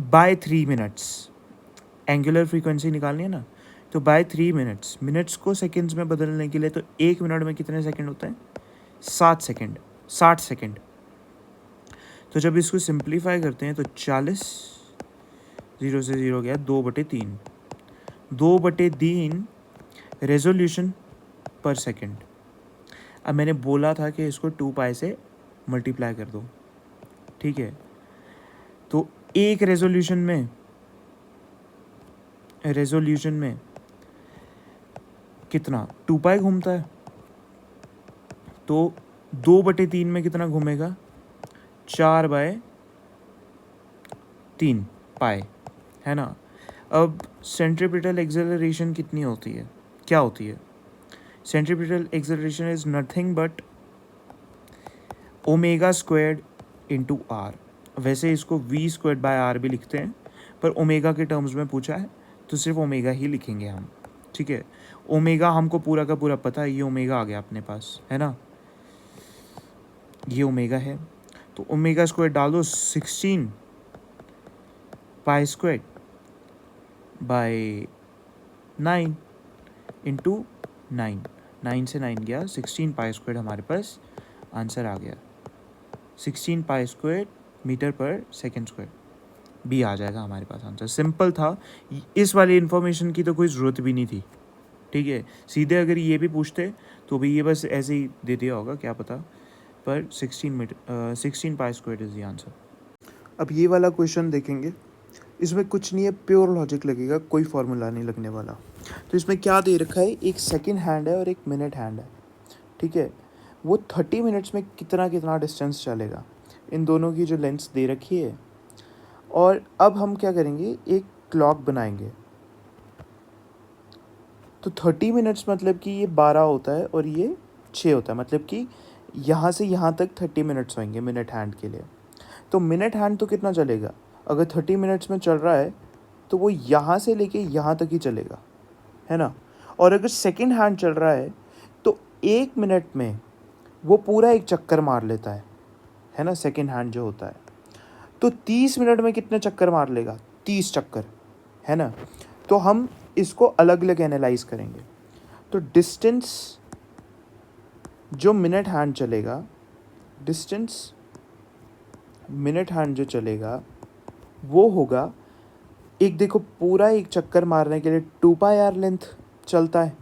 बाय 3 मिनट्स एंगुलर फ्रीक्वेंसी निकालनी है ना, तो बाय 3 मिनट्स, मिनट्स को सेकेंड्स में बदलने के लिए तो 1 मिनट में कितने सेकंड होते हैं? 7 सेकंड, 60 सेकंड। तो जब इसको सिंप्लीफाई करते हैं तो 40, 0 से 0 गया 2/3, 2/3 रेजोल्यूशन पर सेकंड। अब मैंने बोला था कि इसको 2 पाई से मल्टीप्लाई कर दो, ठीक है। तो एक रेजोल्यूशन में कितना 2 पाई घूमता है, तो 2/3 में कितना घूमेगा? 4/3 पाई, है ना। अब सेंट्रीपिटल एक्सेलरेशन कितनी होती है, क्या होती है? Centripetal acceleration is nothing but omega squared into R. वैसे इसको v²/r भी लिखते हैं, पर ओमेगा के टर्म्स में पूछा है तो सिर्फ ओमेगा ही लिखेंगे हम, ठीक है। ओमेगा हमको पूरा का पूरा पता है, ये ओमेगा आ गया अपने पास, है ना, ये ओमेगा है। तो ओमेगा स्क्वायर डाल दो, 16 पाई स्क्वायर बाय 9 इंटू 9, 9 से 9 गया, 16 पाई स्क्वायर हमारे पास आंसर आ गया। 16 पाई स्क्वायर मीटर पर सेकेंड स्क्वायर भी आ जाएगा हमारे पास आंसर। सिंपल था, इस वाली इन्फॉर्मेशन की तो कोई ज़रूरत भी नहीं थी, ठीक है। सीधे अगर ये भी पूछते तो भी ये बस ऐसे ही दे दिया होगा, क्या पता, पर 16 pi square is the answer. अब ये वाला क्वेश्चन देखेंगे, इसमें कुछ नहीं है, प्योर लॉजिक लगेगा, कोई फार्मूला नहीं लगने वाला। तो इसमें क्या दे रखा है, एक सेकेंड हैंड है और एक मिनट हैंड है, ठीक है। वो 30 मिनट्स में कितना कितना डिस्टेंस चलेगा, इन दोनों की जो लेंथ दे रखी है। और अब हम क्या करेंगे, एक क्लॉक बनाएंगे। तो 30 मिनट्स मतलब कि ये 12 होता है और ये 6 होता है, मतलब कि यहाँ से यहाँ तक 30 मिनट्स होंगे मिनट हैंड के लिए। तो मिनट हैंड तो कितना चलेगा, अगर 30 मिनट्स में चल रहा है तो वो यहाँ से लेके यहाँ तक ही चलेगा, है ना। और अगर सेकेंड हैंड चल रहा है तो 1 मिनट में वो पूरा एक चक्कर मार लेता है ना, सेकेंड हैंड जो होता है। तो 30 मिनट में कितने चक्कर मार लेगा? 30 चक्कर, है ना। तो हम इसको अलग अलग एनालाइज करेंगे। तो डिस्टेंस जो मिनट हैंड चलेगा, डिस्टेंस मिनट हैंड जो चलेगा वो होगा, एक देखो पूरा एक चक्कर मारने के लिए 2πr लेंथ चलता है,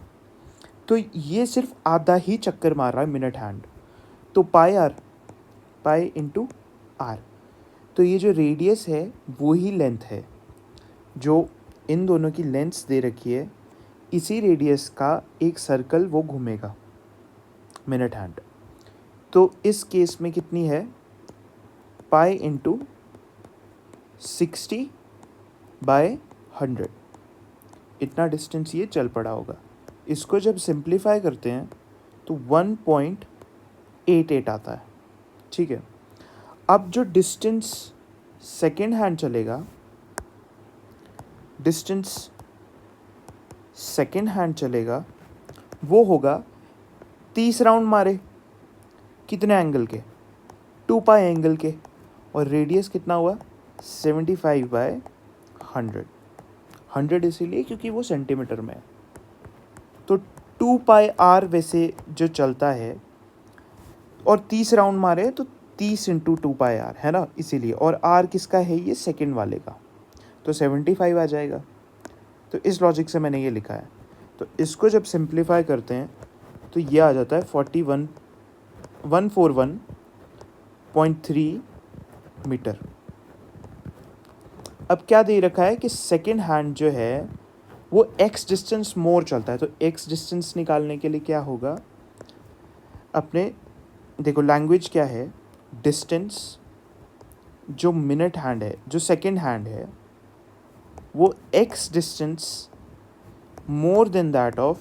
तो ये सिर्फ आधा ही चक्कर मार रहा है मिनट हैंड, तो पाई इंटू आर। तो ये जो रेडियस है वो ही लेंथ है, जो इन दोनों की लेंथ्स दे रखी है, इसी रेडियस का एक सर्कल वो घूमेगा मिनट हैंड। तो इस केस में कितनी है, पाई इंटू 60/100, इतना डिस्टेंस ये चल पड़ा होगा। इसको जब सिंप्लीफाई करते हैं तो 1.88 आता है, ठीक है। अब जो डिस्टेंस सेकेंड हैंड चलेगा, डिस्टेंस सेकेंड हैंड चलेगा वो होगा 30 राउंड मारे, कितने एंगल के? 2 पाई एंगल के, और रेडियस कितना हुआ? 75/100, 100 इसीलिए क्योंकि वो सेंटीमीटर में है। तो 2πr वैसे जो चलता है और 30 राउंड मारे तो 30 इंटू 2πr, है ना, इसीलिए। और r किसका है, ये सेकेंड वाले का, तो 75 आ जाएगा। तो इस लॉजिक से मैंने ये लिखा है। तो इसको जब सिंप्लीफाई करते हैं तो ये आ जाता है 141.3 मीटर। अब क्या दे रखा है कि सेकेंड हैंड जो है वो x डिस्टेंस मोर चलता है, तो x डिस्टेंस निकालने के लिए क्या होगा, अपने देखो लैंग्वेज क्या है, डिस्टेंस जो मिनट हैंड है, जो सेकेंड हैंड है, वो x distance more than that of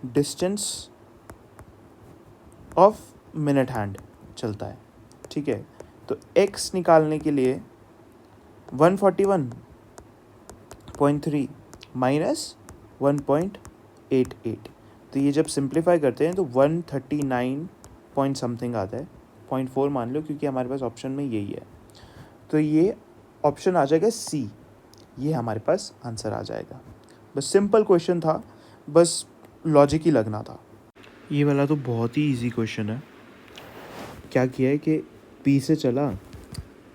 distance of minute hand चलता है, ठीक है। तो x निकालने के लिए 141.3 माइनस 1.88, तो ये जब सिंप्लीफाई करते हैं तो 139 पॉइंट समथिंग आता है, 0.4 मान लो क्योंकि हमारे पास ऑप्शन में यही है। तो ये ऑप्शन आ जाएगा सी, ये हमारे पास आंसर आ जाएगा। बस सिंपल क्वेश्चन था, बस लॉजिक ही लगना था। ये वाला तो बहुत ही इजी क्वेश्चन है। क्या किया है कि पी से चला,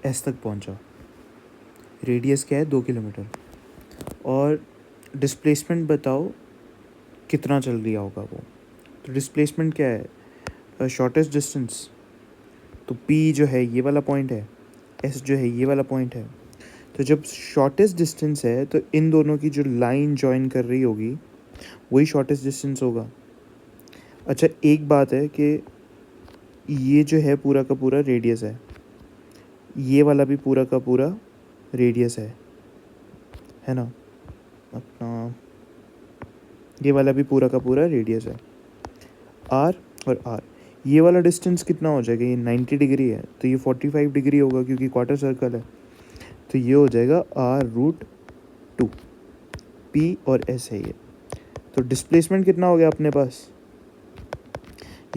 एस तक पहुंचा, रेडियस क्या है 2 किलोमीटर, और डिस्प्लेसमेंट बताओ कितना चल दिया होगा वो। तो डिस्प्लेसमेंट क्या है, शॉर्टेस्ट डिस्टेंस, तो पी जो है ये वाला पॉइंट है, एस जो है ये वाला पॉइंट है। तो जब शॉर्टेस्ट डिस्टेंस है तो इन दोनों की जो लाइन जॉइन कर रही होगी वही शॉर्टेस्ट डिस्टेंस होगा। अच्छा, एक बात है कि ये जो है पूरा का पूरा रेडियस है, ये वाला भी पूरा का पूरा रेडियस है ना, अपना ये वाला भी पूरा का पूरा रेडियस है, आर और आर। ये वाला डिस्टेंस कितना हो जाएगा, ये 90 डिग्री है तो ये 45 डिग्री होगा क्योंकि क्वार्टर सर्कल है। तो ये हो जाएगा r√2, पी और एस है ये। तो डिस्प्लेसमेंट कितना हो गया अपने पास,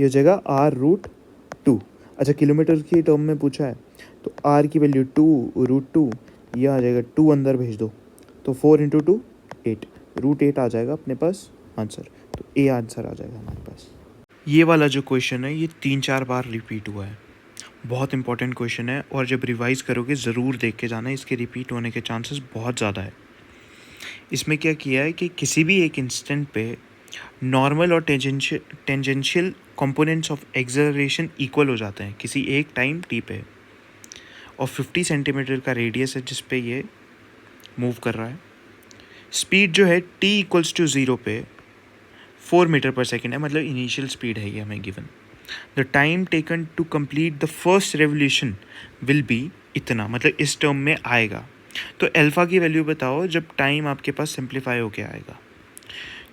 ये हो जाएगा r√2। अच्छा, किलोमीटर की टर्म में पूछा है तो r की वैल्यू 2√2, ये आ जाएगा 2 अंदर भेज दो तो 4 इंटू 2 8, √8 आ जाएगा अपने पास आंसर। तो ए आंसर आ जाएगा हमारे पास। ये वाला जो क्वेश्चन है ये 3-4 बार रिपीट हुआ है, बहुत इंपॉर्टेंट क्वेश्चन है और जब रिवाइज करोगे ज़रूर देख के जाना, इसके रिपीट होने के चांसेस बहुत ज़्यादा है। इसमें क्या किया है कि किसी भी एक इंस्टेंट पे नॉर्मल और tangential components of acceleration equal हो जाते हैं किसी एक टाइम टी पे, और 50 सेंटीमीटर का रेडियस है जिस पे ये मूव कर रहा है। स्पीड जो है t इक्वल्स टू 0 पे 4 मीटर पर सेकेंड है, मतलब इनिशियल स्पीड है ये हमें given. The time taken to complete the first revolution will be इतना, मतलब इस टर्म में आएगा। तो अल्फ़ा की वैल्यू बताओ जब टाइम आपके पास सिंप्लीफाई होके आएगा।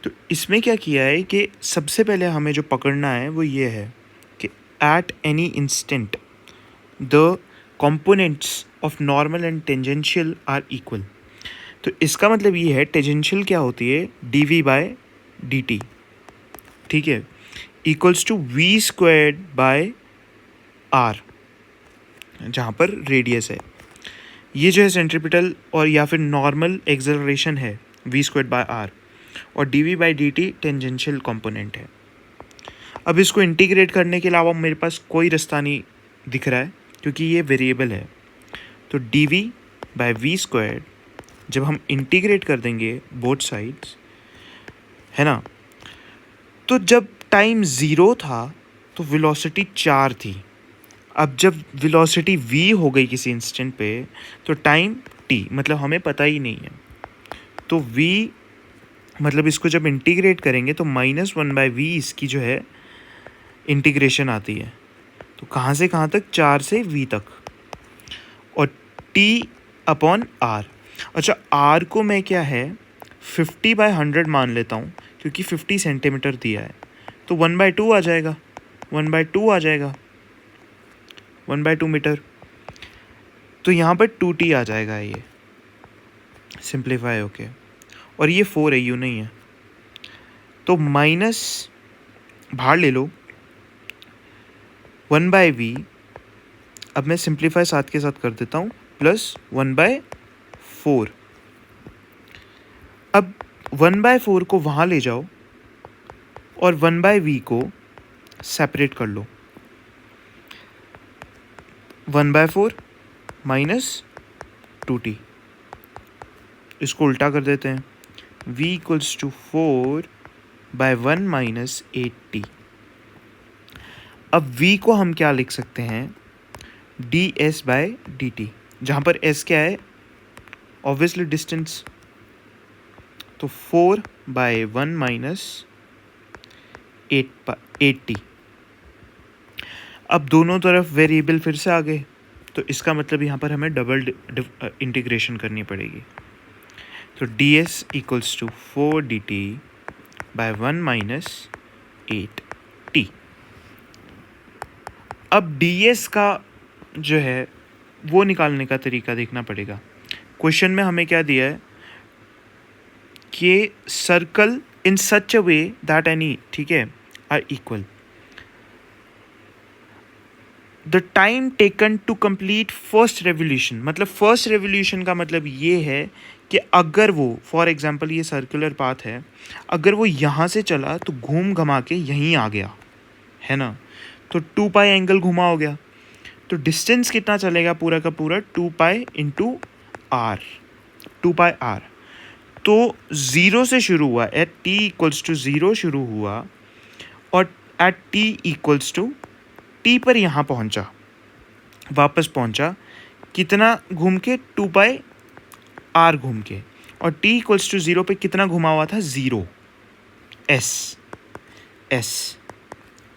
तो इसमें क्या किया है कि सबसे पहले हमें जो पकड़ना है वो ये है कि at any instant the components of normal and tangential are equal. तो इसका मतलब ये है टेंजेंशियल क्या होती है, dv/dt, ठीक है, इक्वल्स टू v² r, जहाँ पर रेडियस है। ये जो है सेंट्रीपिटल और या फिर नॉर्मल एक्सेलरेशन है v² r, और dv/dt टेंजेंशियल कंपोनेंट है। अब इसको इंटीग्रेट करने के अलावा मेरे पास कोई रास्ता नहीं दिख रहा है क्योंकि ये वेरिएबल है। तो dv/v² जब हम इंटीग्रेट कर देंगे बोथ साइड्स, है ना, तो जब टाइम 0 था तो वेलोसिटी 4 थी। अब जब वेलोसिटी v हो गई किसी इंस्टेंट पे तो टाइम t, मतलब हमें पता ही नहीं है। तो v मतलब इसको जब इंटीग्रेट करेंगे तो -1/v इसकी जो है इंटीग्रेशन आती है। तो कहाँ से कहाँ तक, 4 से v तक, और t/r। अच्छा, r को मैं क्या है 50/100 मान लेता हूँ क्योंकि 50 सेंटीमीटर दिया है, तो 1/2 आ जाएगा, 1/2 आ जाएगा, 1/2 मीटर। तो यहाँ पर 2t आ जाएगा ये सिंप्लीफाई होके, और ये 4 है, यू नहीं है, तो माइनस बाहर ले लो 1/v। अब मैं सिंप्लीफाई साथ के साथ कर देता हूँ, प्लस 1/4। अब 1/4 को वहाँ ले जाओ और 1/v को सेपरेट कर लो, 1/4 माइनस 2t, इसको उल्टा कर देते हैं, v equals to 4/1 minus 8t। अब v को हम क्या लिख सकते हैं, ds/dt, जहाँ पर s क्या है, ऑब्वियसली डिस्टेंस, तो 4/1 माइनस 8t। अब दोनों तरफ वेरिएबल फिर से आ गए, तो इसका मतलब यहाँ पर हमें डबल इंटीग्रेशन करनी पड़ेगी। तो ds equals to 4dt/1 minus 8t। अब ds का जो है वो निकालने का तरीका देखना पड़ेगा। क्वेश्चन में हमें क्या दिया है कि circle in such a way that any, ठीक है, are equal. The time taken to complete first revolution, मतलब फर्स्ट रेवोल्यूशन का मतलब ये है कि अगर वो फॉर एग्जांपल ये सर्कुलर पाथ है, अगर वो यहाँ से चला तो घूम घमा के यहीं आ गया, है ना, तो 2 पाई एंगल घुमा हो गया, तो डिस्टेंस कितना चलेगा पूरा का पूरा 2 pi into R, 2 pi R. तो 0 से शुरू हुआ, एट t इक्वल्स टू 0 शुरू हुआ और at t equals to t पर यहाँ पहुँचा, वापस पहुँचा कितना घूम के 2 पाई आर घूम के, और t इक्वल्स टू 0 पे कितना घुमा हुआ था 0 s।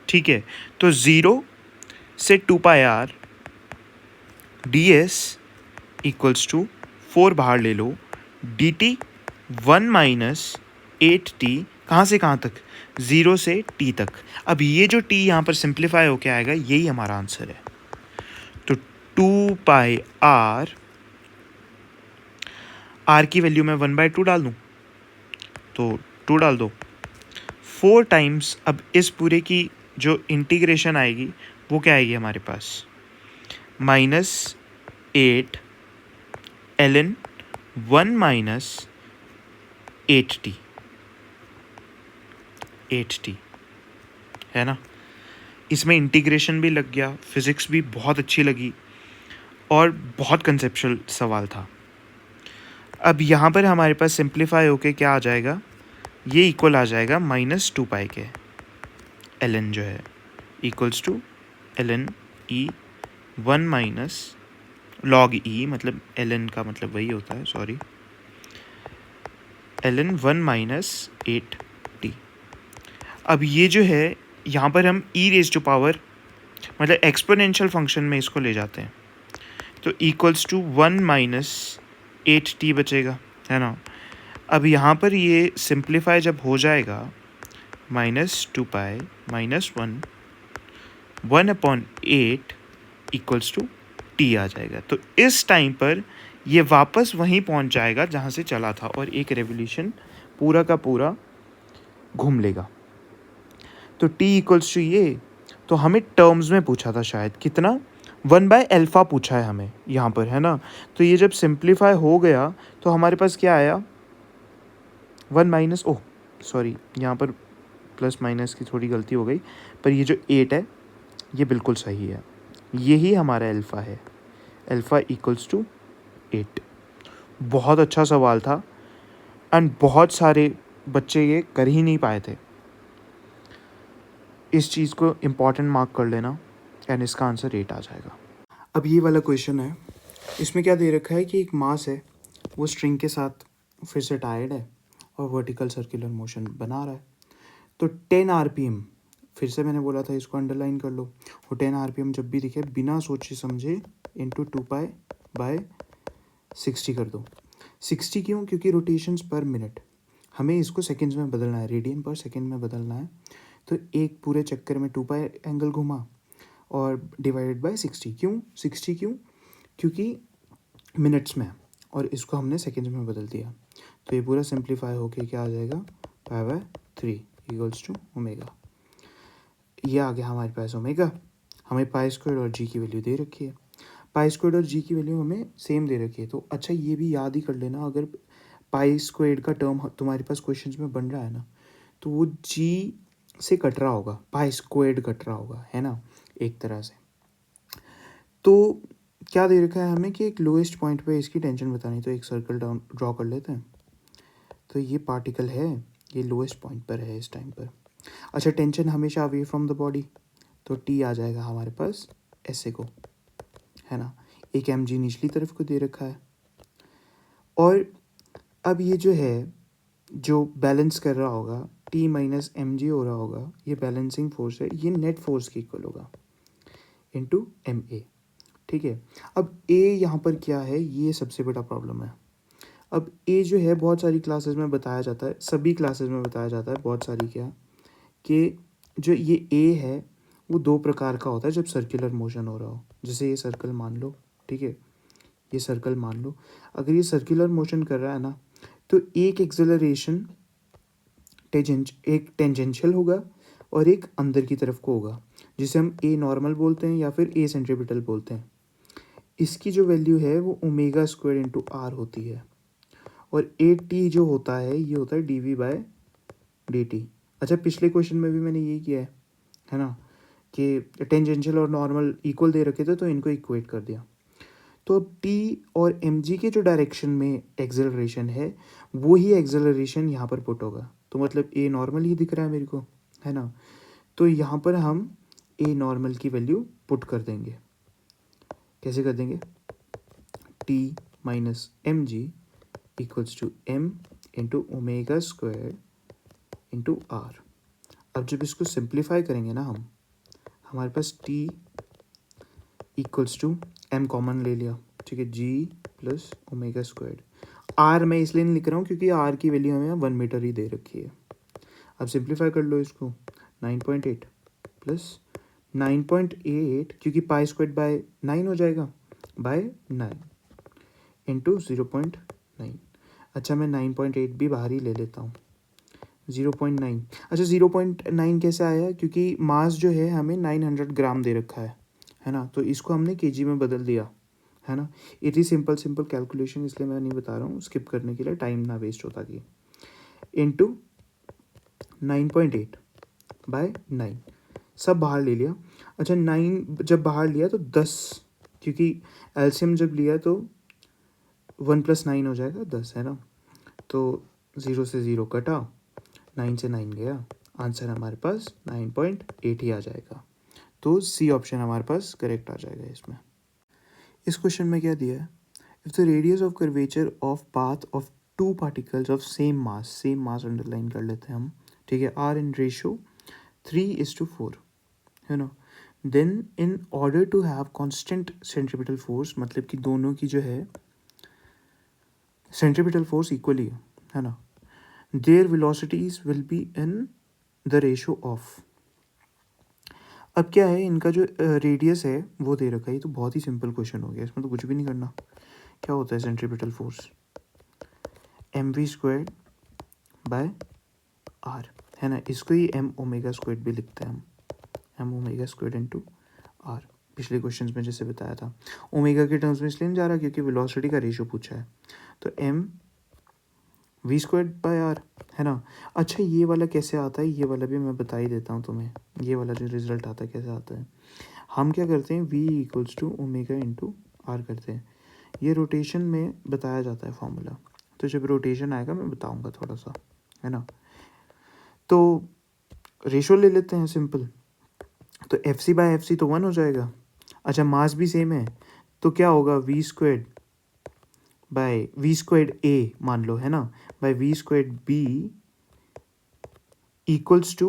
ठीक है, तो 0 से 2 pi R D S equals to 4 बाहर ले लो, डी टी 1 माइनस 8t, कहाँ से कहाँ तक, 0 से t तक। अब ये जो t यहाँ पर सिंप्लीफाई होके आएगा, यही हमारा आंसर है। तो 2 पाई आर की वैल्यू मैं 1/2 डाल दूँ, तो 2 डाल दो, 4 टाइम्स। अब इस पूरे की जो इंटीग्रेशन आएगी वो क्या आएगी हमारे पास, -8 ln 1 माइनस 8t है ना। इसमें इंटीग्रेशन भी लग गया, फिज़िक्स भी बहुत अच्छी लगी और बहुत कंसेप्चुअल सवाल था। अब यहाँ पर हमारे पास सिंप्लीफाई होके क्या आ जाएगा, ये इक्वल आ जाएगा -2 पाई के, ln जो है equals to ln e 1 minus log e, मतलब ln का मतलब वही होता है, सॉरी, ln 1 माइनस 8t। अब ये जो है यहाँ पर हम e रेज टू पावर मतलब एक्सपोनेंशियल फंक्शन में इसको ले जाते हैं, तो इक्वल्स टू 1 माइनस 8t बचेगा, है ना। अब यहाँ पर ये सिंप्लीफाई जब हो जाएगा, -2 pi minus 1/8 equals to t आ जाएगा। तो इस टाइम पर ये वापस वहीं पहुँच जाएगा जहाँ से चला था और एक रेवोल्यूशन पूरा का पूरा घूम लेगा। तो t इक्वल्स टू ये, तो हमें टर्म्स में पूछा था शायद, कितना 1/α पूछा है हमें यहाँ पर, है ना। तो ये जब सिंप्लीफाई हो गया तो हमारे पास क्या आया, 1 माइनस, ओह सॉरी, यहाँ पर प्लस माइनस की थोड़ी गलती हो गई, पर ये जो 8 है ये बिल्कुल सही है, यही हमारा अल्फ़ा है, अल्फ़ा इक्वल्स टू 8। बहुत अच्छा सवाल था एंड बहुत सारे बच्चे ये कर ही नहीं पाए थे। इस चीज़ को इम्पॉर्टेंट मार्क कर लेना एंड इसका आंसर 8 आ जाएगा। अब ये वाला क्वेश्चन है, इसमें क्या दे रखा है कि एक मास है, वो स्ट्रिंग के साथ फिर से टायर्ड है और वर्टिकल सर्कुलर मोशन बना रहा है। तो 10 RPM, फिर से मैंने बोला था इसको अंडरलाइन कर लो, और 10 RPM जब भी दिखे बिना सोचे समझे इंटू 2 पाई बाय 60 कर दो। 60 क्यों, क्योंकि रोटेशंस पर मिनट, हमें इसको सेकेंड्स में बदलना है, रेडियन पर सेकेंड में बदलना है। तो एक पूरे चक्कर में 2 पाई एंगल घुमा और डिवाइडेड बाय 60। क्यों 60, क्यों, क्योंकि मिनट्स में है और इसको हमने सेकेंड्स में बदल दिया। तो ये पूरा सिंप्लीफाई होके क्या आ जाएगा, π/3 इक्वल्स टू ओमेगा। ये आ गया हमारे पास ओमेगा। हमें पाई स्क्वायर और जी की वैल्यू दे रखी है, पाई स्क्वायर और जी की वैल्यू हमें सेम दे रखी है। तो अच्छा ये भी याद ही कर लेना, अगर पाई स्क्वायर का टर्म तुम्हारे पास क्वेश्चंस में बन रहा है ना, तो वो जी से कट रहा होगा, पाई स्क्वायर्ड कट रहा होगा, है ना, एक तरह से। तो क्या दे रखा है हमें कि एक लोएस्ट पॉइंट पे इसकी टेंशन बतानी, तो एक सर्कल ड्रॉ कर लेते हैं। तो ये पार्टिकल है, ये लोएस्ट पॉइंट पर है इस टाइम पर। अच्छा, टेंशन हमेशा अवे फ्रॉम द बॉडी, तो टी आ जाएगा हमारे पास ऐसे को, है ना। एक mg निचली तरफ को दे रखा है, और अब ये जो है जो बैलेंस कर रहा होगा t माइनस mg हो रहा होगा, ये बैलेंसिंग फोर्स है, ये नेट फोर्स की इक्वल होगा इनटू ma। ठीक है, अब a यहाँ पर क्या है, ये सबसे बड़ा प्रॉब्लम है। अब a जो है बहुत सारी क्लासेस में बताया जाता है, सभी क्लासेस में बताया जाता है, बहुत सारी क्या, कि जो ये a है वो दो प्रकार का होता है जब सर्कुलर मोशन हो रहा हो। जैसे ये सर्कल मान लो, ठीक है, ये सर्कल मान लो, अगर ये सर्कुलर मोशन कर रहा है ना, तो एक एक्सेलरेशन एक टेंजेंशियल होगा और एक अंदर की तरफ को होगा, जिसे हम ए नॉर्मल बोलते हैं या फिर ए सेंट्रीपिटल बोलते हैं। इसकी जो वैल्यू है वो ओमेगा स्क्वायर इंटू आर होती है, और ए टी जो होता है ये होता है D V by D T. अच्छा, पिछले क्वेश्चन में भी मैंने यही किया है ना, कि टेंजेंशियल और नॉर्मल इक्वल दे रखे थे तो इनको इक्वेट कर दिया। तो अब टी और एम जी के जो डायरेक्शन में एक्सेलरेशन है वो ही एक्सेलरेशन यहाँ पर पुट होगा। तो मतलब ए नॉर्मल ही दिख रहा है मेरे को, है ना। तो यहाँ पर हम ए नॉर्मल की वैल्यू पुट कर देंगे। कैसे कर देंगे? T minus M G equals to m into omega square into are. अब जब इसको सिंप्लीफाई करेंगे ना हम, हमारे पास t equals to m common ले लिया, ठीक है, g plus omega square. R मैं इसलिए नहीं लिख रहा हूँ क्योंकि आर की वैल्यू हमें 1 मीटर ही दे रखी है। अब सिंप्लीफाई कर लो इसको, 9.8 प्लस 9.8 क्योंकि पाई स्क्वायर बाय 9 हो जाएगा, बाय 9 इंटू 0.9। अच्छा, मैं 9.8 भी बाहर ही ले लेता हूँ, 0.9। अच्छा, 0.9 कैसे आया? क्योंकि मास जो है हमें 900 ग्राम दे रखा है ना, तो इसको हमने केजी में बदल दिया, है ना। इट इज सिंपल कैलकुलेशन, इसलिए मैं नहीं बता रहा हूँ, स्किप करने के लिए, टाइम ना वेस्ट होता कि। इंटू 9.8 बाय 9, सब बाहर ले लिया। अच्छा, 9 जब बाहर लिया तो 10, क्योंकि एलसीएम जब लिया तो 1 + 9 हो जाएगा 10, है ना। तो 0 से 0 कटा, 9 से 9 गया, आंसर हमारे पास 9.8 ही आ जाएगा। तो सी ऑप्शन हमारे पास करेक्ट आ जाएगा इसमें। इस क्वेश्चन में क्या दिया है? If the radius of curvature of path of two particles of same mass underline कर लेते हैं हम, ठीक है, आर इन रेशो 3:4, है ना। Then in order to have constant centripetal force, मतलब कि दोनों की जो है सेंट्रीपिटल फोर्स इक्वली है ना, there velocities will be in the ratio of. अब क्या है, इनका जो रेडियस है वो दे रखा है, तो बहुत ही सिंपल क्वेश्चन हो गया, इसमें तो कुछ भी नहीं करना। क्या होता है centripetal force? mv² bye are, है ना। इसको ही एम ओमेगा स्क्वायर भी लिखते हैं हम, M omega square into R. पिछले क्वेश्चन में जैसे बताया था, ओमेगा के टर्म्स में इसलिए नहीं जा रहा क्योंकि वेलोसिटी का रेशो पूछा है, तो एम v² बाय आर, है ना। अच्छा, ये वाला कैसे आता है, ये वाला भी मैं बता ही देता हूँ तुम्हें। ये वाला जो रिजल्ट आता है कैसे आता है, हम क्या करते हैं, v equals to omega into R करते हैं। ये रोटेशन में बताया जाता है फॉर्मूला, तो जब रोटेशन आएगा मैं बताऊंगा थोड़ा सा, है ना। तो रेशो ले लेते हैं सिंपल, तो F C by F C तो 1 हो जाएगा। अच्छा, मास भी सेम है, तो क्या होगा, v² बाय v² a मान लो, है ना, by v² b equals to,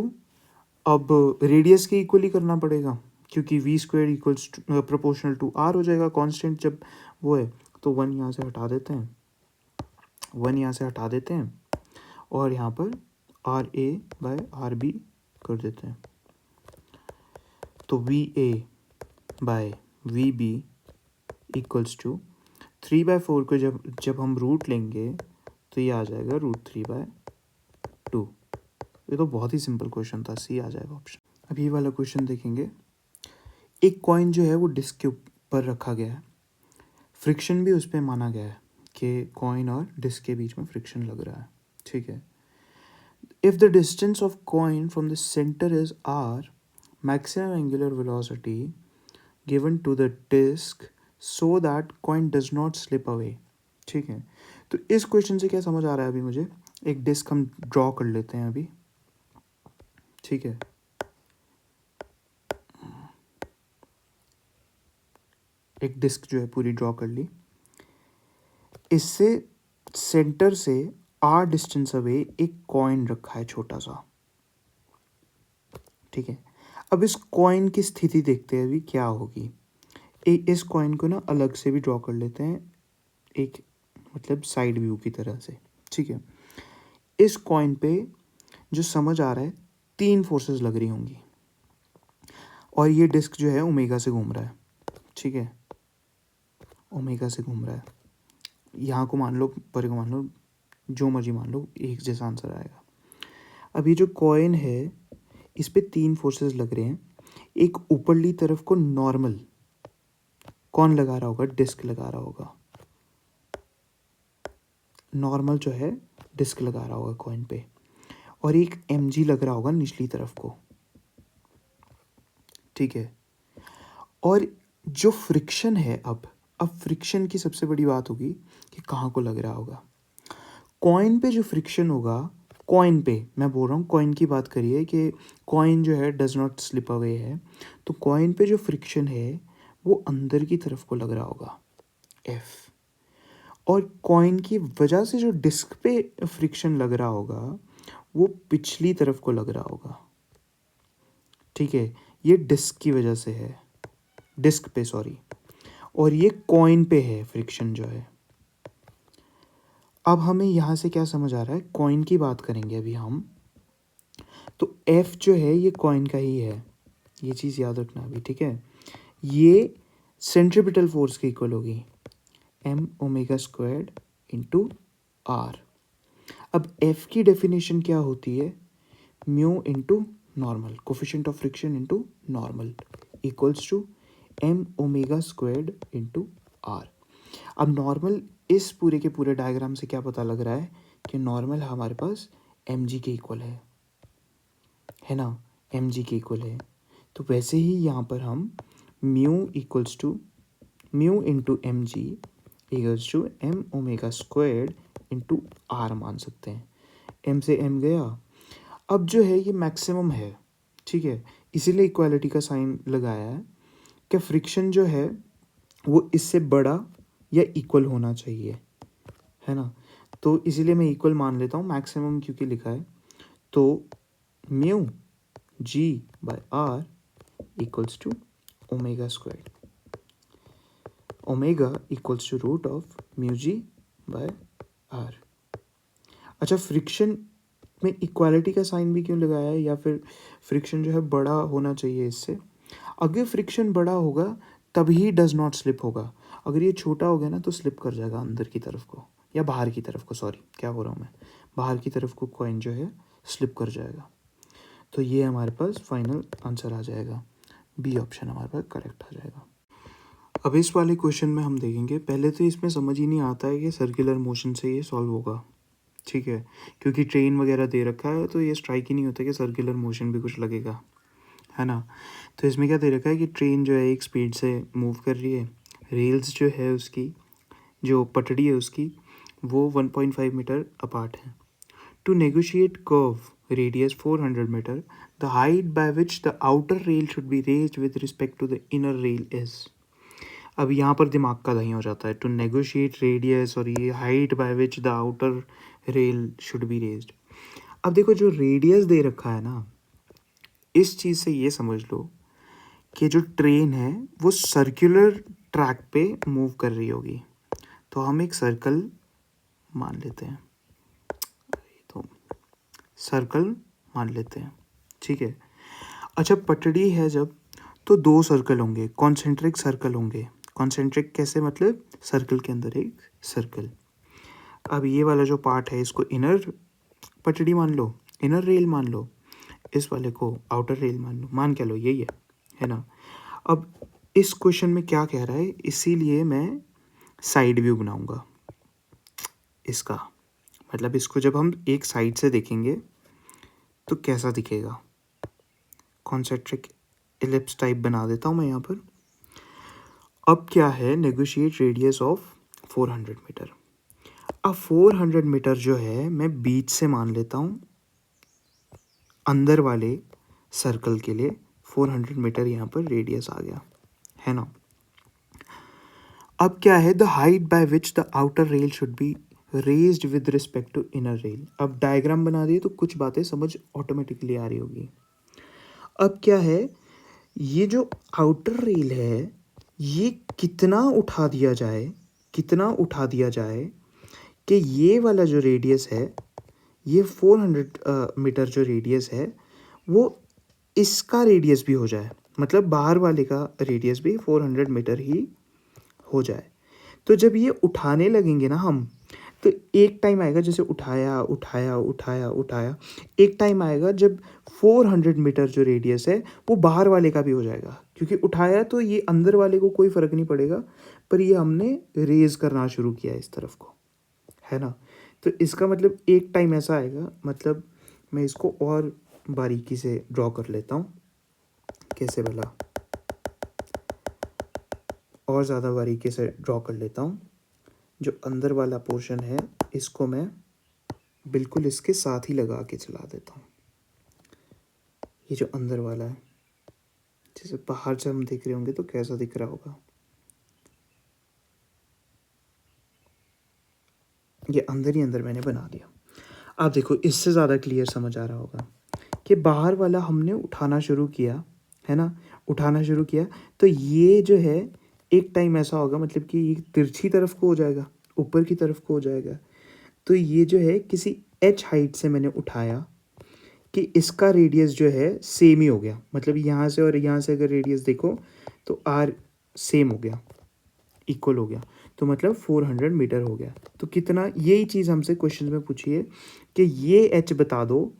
अब रेडियस के इक्वली करना पड़ेगा क्योंकि v² equals to proportional to R हो जाएगा, कांस्टेंट जब वो है। तो 1 यहाँ से हटा देते हैं, 1 यहाँ से हटा देते हैं, और यहाँ पर R A by R B कर देते हैं। तो V A by V B equals to 3/4 को जब हम रूट लेंगे तो ये आ जाएगा √3/2। ये तो बहुत ही सिंपल क्वेश्चन था, सी आ जाएगा ऑप्शन। अब ये वाला क्वेश्चन देखेंगे, एक कॉइन जो है वो डिस्क के ऊपर रखा गया है, फ्रिक्शन भी उस पर माना गया है कि कॉइन और डिस्क के बीच में फ्रिक्शन लग रहा है, ठीक है। If the distance of coin from the center is r, maximum angular velocity given to the disk so that coin does not slip away, ठीक है। तो इस क्वेश्चन से क्या समझ आ रहा है अभी मुझे, एक डिस्क हम ड्रॉ कर लेते हैं अभी, ठीक है। एक डिस्क जो है पूरी ड्रॉ कर ली, इससे सेंटर से r डिस्टेंस अवे एक कॉइन रखा है छोटा सा, ठीक है। अब इस कॉइन की स्थिति देखते हैं अभी क्या होगी। इस कॉइन को ना अलग से भी ड्रॉ कर लेते हैं, एक मतलब साइड व्यू की तरह से, ठीक है। इस कॉइन पे जो समझ आ रहा है 3 फोर्सेस लग रही होंगी, और ये डिस्क जो है ओमेगा से घूम रहा है, ठीक है, ओमेगा से घूम रहा है। यहाँ को मान लो, पर को मान लो, जो मर्जी मान लो, एक जैसा आंसर आएगा। अब ये जो कॉइन है इस पे 3 फोर्सेस लग रहे हैं। एक ऊपरली तरफ को नॉर्मल कौन लगा रहा होगा, डिस्क लगा रहा होगा, नॉर्मल जो है डिस्क लगा रहा होगा कॉइन पे, और एक mg लग रहा होगा निचली तरफ को, ठीक है। और जो फ्रिक्शन है, अब फ्रिक्शन की सबसे बड़ी बात होगी कि कहाँ को लग रहा होगा। कॉइन पे जो फ्रिक्शन होगा, कॉइन पे मैं बोल रहा हूँ, कॉइन की बात करिए कि कॉइन जो है डज नॉट स्लिप अवे है, तो कॉइन पे जो फ्रिक्शन है वो अंदर की तरफ को लग रहा होगा एफ, और कॉइन की वजह से जो डिस्क पे फ्रिक्शन लग रहा होगा वो पिछली तरफ को लग रहा होगा, ठीक है। ये डिस्क की वजह से है, डिस्क पे सॉरी, और ये कॉइन पे है फ्रिक्शन जो है। अब हमें यहाँ से क्या समझ आ रहा है, कॉइन की बात करेंगे अभी हम, तो एफ जो है ये कॉइन का ही है, ये चीज़ याद रखना अभी, ठीक है। ये सेंट्रीपिटल फोर्स की इक्वल होगी M omega squared into are. अब एफ की डेफिनेशन क्या होती है, mu into normal, coefficient of friction into normal equals to M omega squared into are. अब नॉर्मल, इस पूरे के पूरे डायग्राम से क्या पता लग रहा है कि नॉर्मल हमारे पास एम जी के इक्वल है ना, एम जी के इक्वल है। तो वैसे ही यहाँ पर हम mu equals to mu into M ji equals to M omega squared into R मान सकते हैं। एम से एम गया। अब जो है ये मैक्सिमम है, ठीक है, इसीलिए इक्वालिटी का साइन लगाया है कि फ्रिक्शन जो है वो इससे बड़ा या इक्वल होना चाहिए, है ना। तो इसीलिए मैं इक्वल मान लेता हूँ, मैक्सिमम क्योंकि लिखा है। तो mu G by R equals to omega square, omega equals to root of mu G by R. अच्छा, फ्रिक्शन में इक्वालिटी का साइन भी क्यों लगाया है, या फिर फ्रिक्शन जो है बड़ा होना चाहिए इससे। अगर फ्रिक्शन बड़ा होगा तभी डज नॉट स्लिप होगा, अगर ये छोटा हो गया ना तो स्लिप कर जाएगा अंदर की तरफ को या बाहर की तरफ को, सॉरी क्या हो रहा हूँ मैं, बाहर की तरफ को कॉइन जो है स्लिप कर जाएगा। तो ये हमारे पास फाइनल आंसर आ जाएगा, बी ऑप्शन हमारे पास करेक्ट आ जाएगा। अब इस वाले क्वेश्चन में हम देखेंगे, पहले तो इसमें समझ ही नहीं आता है कि सर्कुलर मोशन से ये सॉल्व होगा, ठीक है, क्योंकि ट्रेन वगैरह दे रखा है तो ये स्ट्राइक ही नहीं होता कि सर्कुलर मोशन भी कुछ लगेगा, है ना। तो इसमें क्या दे रखा है कि ट्रेन जो है एक स्पीड से मूव कर रही है, रेल्स जो है उसकी, जो पटड़ी है उसकी, वो 1.5 मीटर अपार्ट है। To negotiate curve radius 400 metre, the height by which the outer rail should be raised with respect to the inner rail is. अब यहाँ पर दिमाग का दही हो जाता है, टू नेगोशिएट रेडियस और ये height by which the outer rail should be raised. अब देखो जो रेडियस दे रखा है ना, इस चीज़ से ये समझ लो कि जो ट्रेन है वो सर्कुलर ट्रैक पे मूव कर रही होगी। तो हम एक सर्कल मान लेते हैं, तो सर्कल मान लेते हैं, ठीक है। अच्छा, पटड़ी है जब, तो दो सर्कल होंगे, कॉन्सेंट्रिक सर्कल होंगे। कॉन्सेंट्रिक कैसे, मतलब सर्कल के अंदर एक सर्कल। अब ये वाला जो पार्ट है इसको इनर पटड़ी मान लो, इनर रेल मान लो, इस वाले को आउटर रेल मान लो, मान क्या लो, यही है ना। अब इस क्वेश्चन में क्या कह रहा है, इसीलिए मैं साइड व्यू बनाऊंगा इसका, मतलब इसको जब हम एक साइड से देखेंगे तो कैसा दिखेगा। कॉन्सेंट्रिक इलिप्स टाइप बना देता हूँ मैं यहाँ पर। अब क्या है, नेगोशिएट रेडियस ऑफ 400 मीटर। अब 400 मीटर जो है मैं बीच से मान लेता हूँ, अंदर वाले सर्कल के लिए 400 मीटर यहाँ पर रेडियस आ गया, है ना। अब क्या है, the height by which the outer rail should be raised with respect to inner rail. अब डायग्राम बना दिए तो कुछ बातें समझ ऑटोमेटिकली आ रही होगी। अब क्या है, ये जो आउटर रेल है ये कितना उठा दिया जाए, कितना उठा दिया जाए कि ये वाला जो रेडियस है, ये 400 मीटर जो रेडियस है वो इसका रेडियस भी हो जाए, मतलब बाहर वाले का रेडियस भी 400 मीटर ही हो जाए। तो जब ये उठाने लगेंगे ना हम, तो एक टाइम आएगा जैसे उठाया उठाया उठाया उठाया, एक टाइम आएगा जब 400 मीटर जो रेडियस है वो बाहर वाले का भी हो जाएगा, क्योंकि उठाया तो ये अंदर वाले को कोई फ़र्क नहीं पड़ेगा, पर ये हमने रेज करना शुरू किया इस तरफ को, है ना। तो इसका मतलब एक टाइम ऐसा आएगा, मतलब मैं इसको और बारीकी से ड्रॉ कर लेता हूँ। कैसे भला, और ज़्यादा बारीकी से ड्रॉ कर लेता हूँ। जो अंदर वाला पोर्शन है इसको मैं बिल्कुल इसके साथ ही लगा के चला देता हूँ। ये जो अंदर वाला है, जैसे बाहर से हम देख रहे होंगे तो कैसा दिख रहा होगा, ये अंदर ही अंदर मैंने बना दिया। आप देखो इससे ज़्यादा क्लियर समझ आ रहा होगा कि बाहर वाला हमने उठाना शुरू किया, है ना, उठाना शुरू किया तो ये जो है एक टाइम ऐसा होगा, मतलब कि ये तिरछी तरफ को हो जाएगा, ऊपर की तरफ को हो जाएगा। तो ये जो है किसी एच हाइट से मैंने उठाया कि इसका रेडियस जो है सेम ही हो गया, मतलब यहाँ से और यहाँ से अगर रेडियस देखो तो आर सेम हो गया, इक्वल हो गया, तो मतलब 400 मीटर हो गया। तो कितना, यही चीज़ हमसे क्वेश्चन में पूछी है कि ये एच बता दो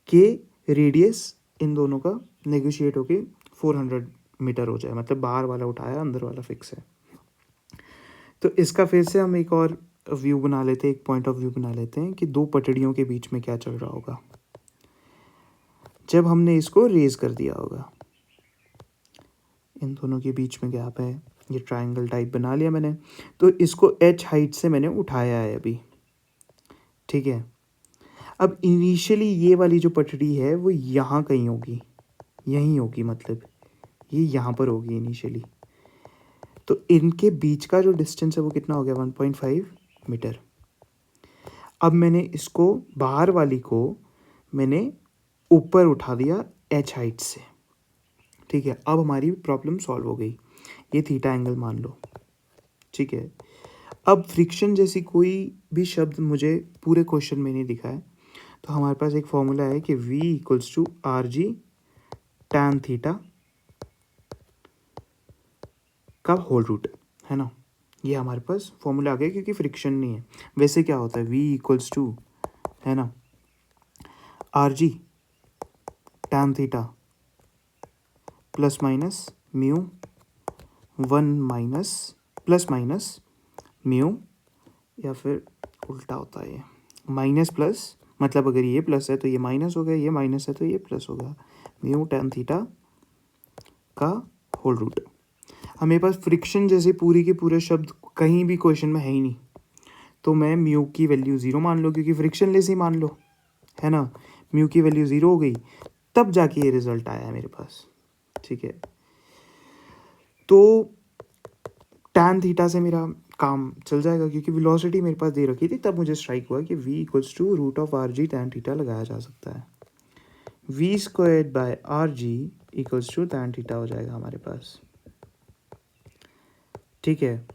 कि रेडियस इन दोनों का नेगोशिएट होके 400 मीटर हो जाए, मतलब बाहर वाला उठाया अंदर वाला फिक्स है। तो इसका फिर से हम एक और व्यू बना लेते हैं, एक पॉइंट ऑफ व्यू बना लेते हैं कि दो पटड़ियों के बीच में क्या चल रहा होगा जब हमने इसको रेज कर दिया होगा। इन दोनों के बीच में गैप है, ये ट्रायंगल टाइप बना लिया मैंने, तो इसको एच हाइट से मैंने उठाया है अभी, ठीक है। अब इनिशियली ये वाली जो पटड़ी है वो यहाँ कहीं होगी, यहीं होगी, मतलब ये यहाँ पर होगी इनिशियली। तो इनके बीच का जो डिस्टेंस है वो कितना हो गया, 1.5 मीटर। अब मैंने इसको बाहर वाली को मैंने ऊपर उठा दिया एच हाइट से, ठीक है। अब हमारी प्रॉब्लम सॉल्व हो गई, ये थीटा एंगल मान लो, ठीक है। अब फ्रिक्शन जैसी कोई भी शब्द मुझे पूरे क्वेश्चन में नहीं दिखा है, तो हमारे पास एक फॉर्मूला है कि v equals to R ji tan theta का होल रूट, है ना। ये हमारे पास फॉर्मूला आ गया क्योंकि फ्रिक्शन नहीं है। वैसे क्या होता है, v इक्वल्स टू, है ना, R G tan theta plus minus mu 1 minus plus minus mu, या फिर उल्टा होता है ये माइनस प्लस, मतलब अगर ये प्लस है तो ये माइनस होगा, ये माइनस है तो ये प्लस होगा, म्यू टैन थीटा का होल रूट। हमारे पास फ्रिक्शन जैसे पूरी के पूरे शब्द कहीं भी क्वेश्चन में है ही नहीं, तो मैं म्यू की वैल्यू 0 मान लो, क्योंकि फ्रिक्शन लेस ही मान लो, है ना। म्यू की वैल्यू 0 हो गई, तब जाके ये रिजल्ट आया मेरे पास, ठीक है। तो टैन थीटा से मेरा काम चल जाएगा, क्योंकि वेलोसिटी मेरे पास दे रखी थी, तब मुझे स्ट्राइक हुआ कि v equals to root of R ji tan theta लगाया जा सकता है। v squared by R G equals to tan theta हो जाएगा हमारे पास, ठीक है।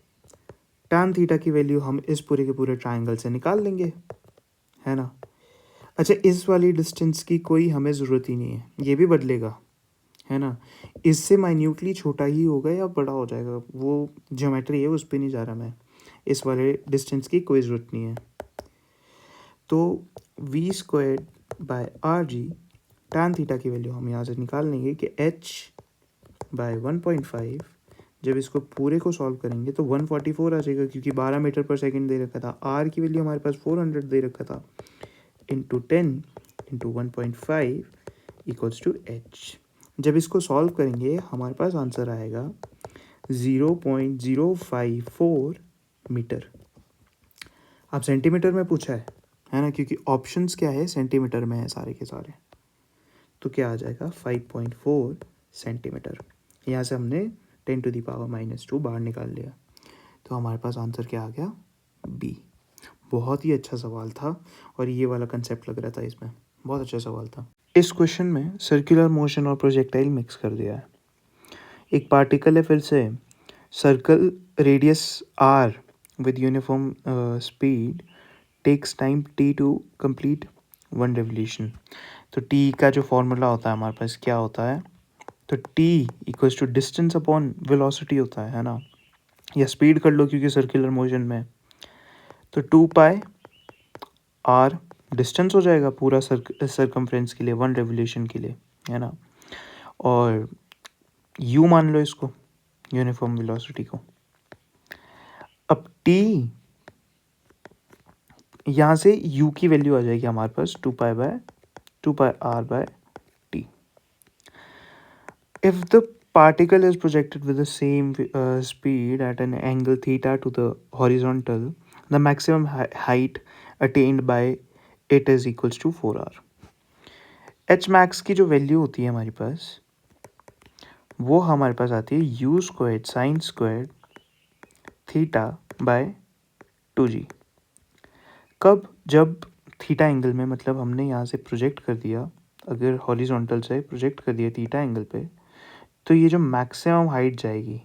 टैन थीटा की वैल्यू हम इस पूरे के पूरे ट्राइंगल से निकाल लेंगे, है ना। अच्छा, इस वाली डिस्टेंस की कोई हमें ज़रूरत ही नहीं है, ये भी बदलेगा, है ना। इससे माइन्यूटली छोटा ही होगा या बड़ा हो जाएगा, वो ज्योमेट्री है, उस पर नहीं जा रहा मैं। इस वाले डिस्टेंस की कोई ज़रूरत नहीं है। तो v square by R ji tan theta की वैल्यू हम यहाँ से निकाल लेंगे कि h बाय 1.5, जब इसको पूरे को सॉल्व करेंगे तो 144 आ जाएगा, क्योंकि 12 मीटर पर सेकंड दे रखा था, r की वैल्यू हमारे पास 400 दे रखा था, into 10 into 1.5 equals to h। जब इसको सॉल्व करेंगे हमारे पास आंसर आएगा 0.054 मीटर। अब सेंटीमीटर में पूछा है ना, क्योंकि ऑप्शंस क्या है, सेंटीमीटर में है सारे के सारे, तो क्या आ जाएगा 5.4 सेंटीमीटर। यहाँ से हमने 10⁻⁻² बाहर निकाल लिया, तो हमारे पास आंसर क्या आ गया, बी। बहुत ही अच्छा सवाल था, और ये वाला कंसेप्ट लग रहा था इसमें, बहुत अच्छा सवाल था। इस क्वेश्चन में सर्कुलर मोशन और प्रोजेक्टाइल मिक्स कर दिया है। एक पार्टिकल है, फिर से circle radius r with uniform speed takes time t to complete one revolution। तो t का जो फॉर्मूला होता है हमारे पास क्या होता है, तो t equals to distance upon velocity होता है ना, या स्पीड कर लो क्योंकि सर्कुलर मोशन में, तो 2 पाई r डिस्टेंस हो जाएगा पूरा सरकमफ्रेंस के लिए, वन रेवोल्यूशन के लिए, है ना। और u मान लो इसको, यूनिफॉर्म वेलोसिटी को। अब t यहाँ से u की वैल्यू आ जाएगी हमारे पास 2 pi r/t. If the particle is projected with the same speed at an angle theta to the horizontal, the maximum height attained by it is equals to 4r. h max की जो value होती है हमारे पास, वो हमारे पास आती है u square sine square theta by 2g. कब? जब थीटा एंगल में, मतलब हमने यहाँ से प्रोजेक्ट कर दिया, अगर हॉरिजॉन्टल से प्रोजेक्ट कर दिया थीटा एंगल पे, तो ये जो मैक्सिमम हाइट जाएगी,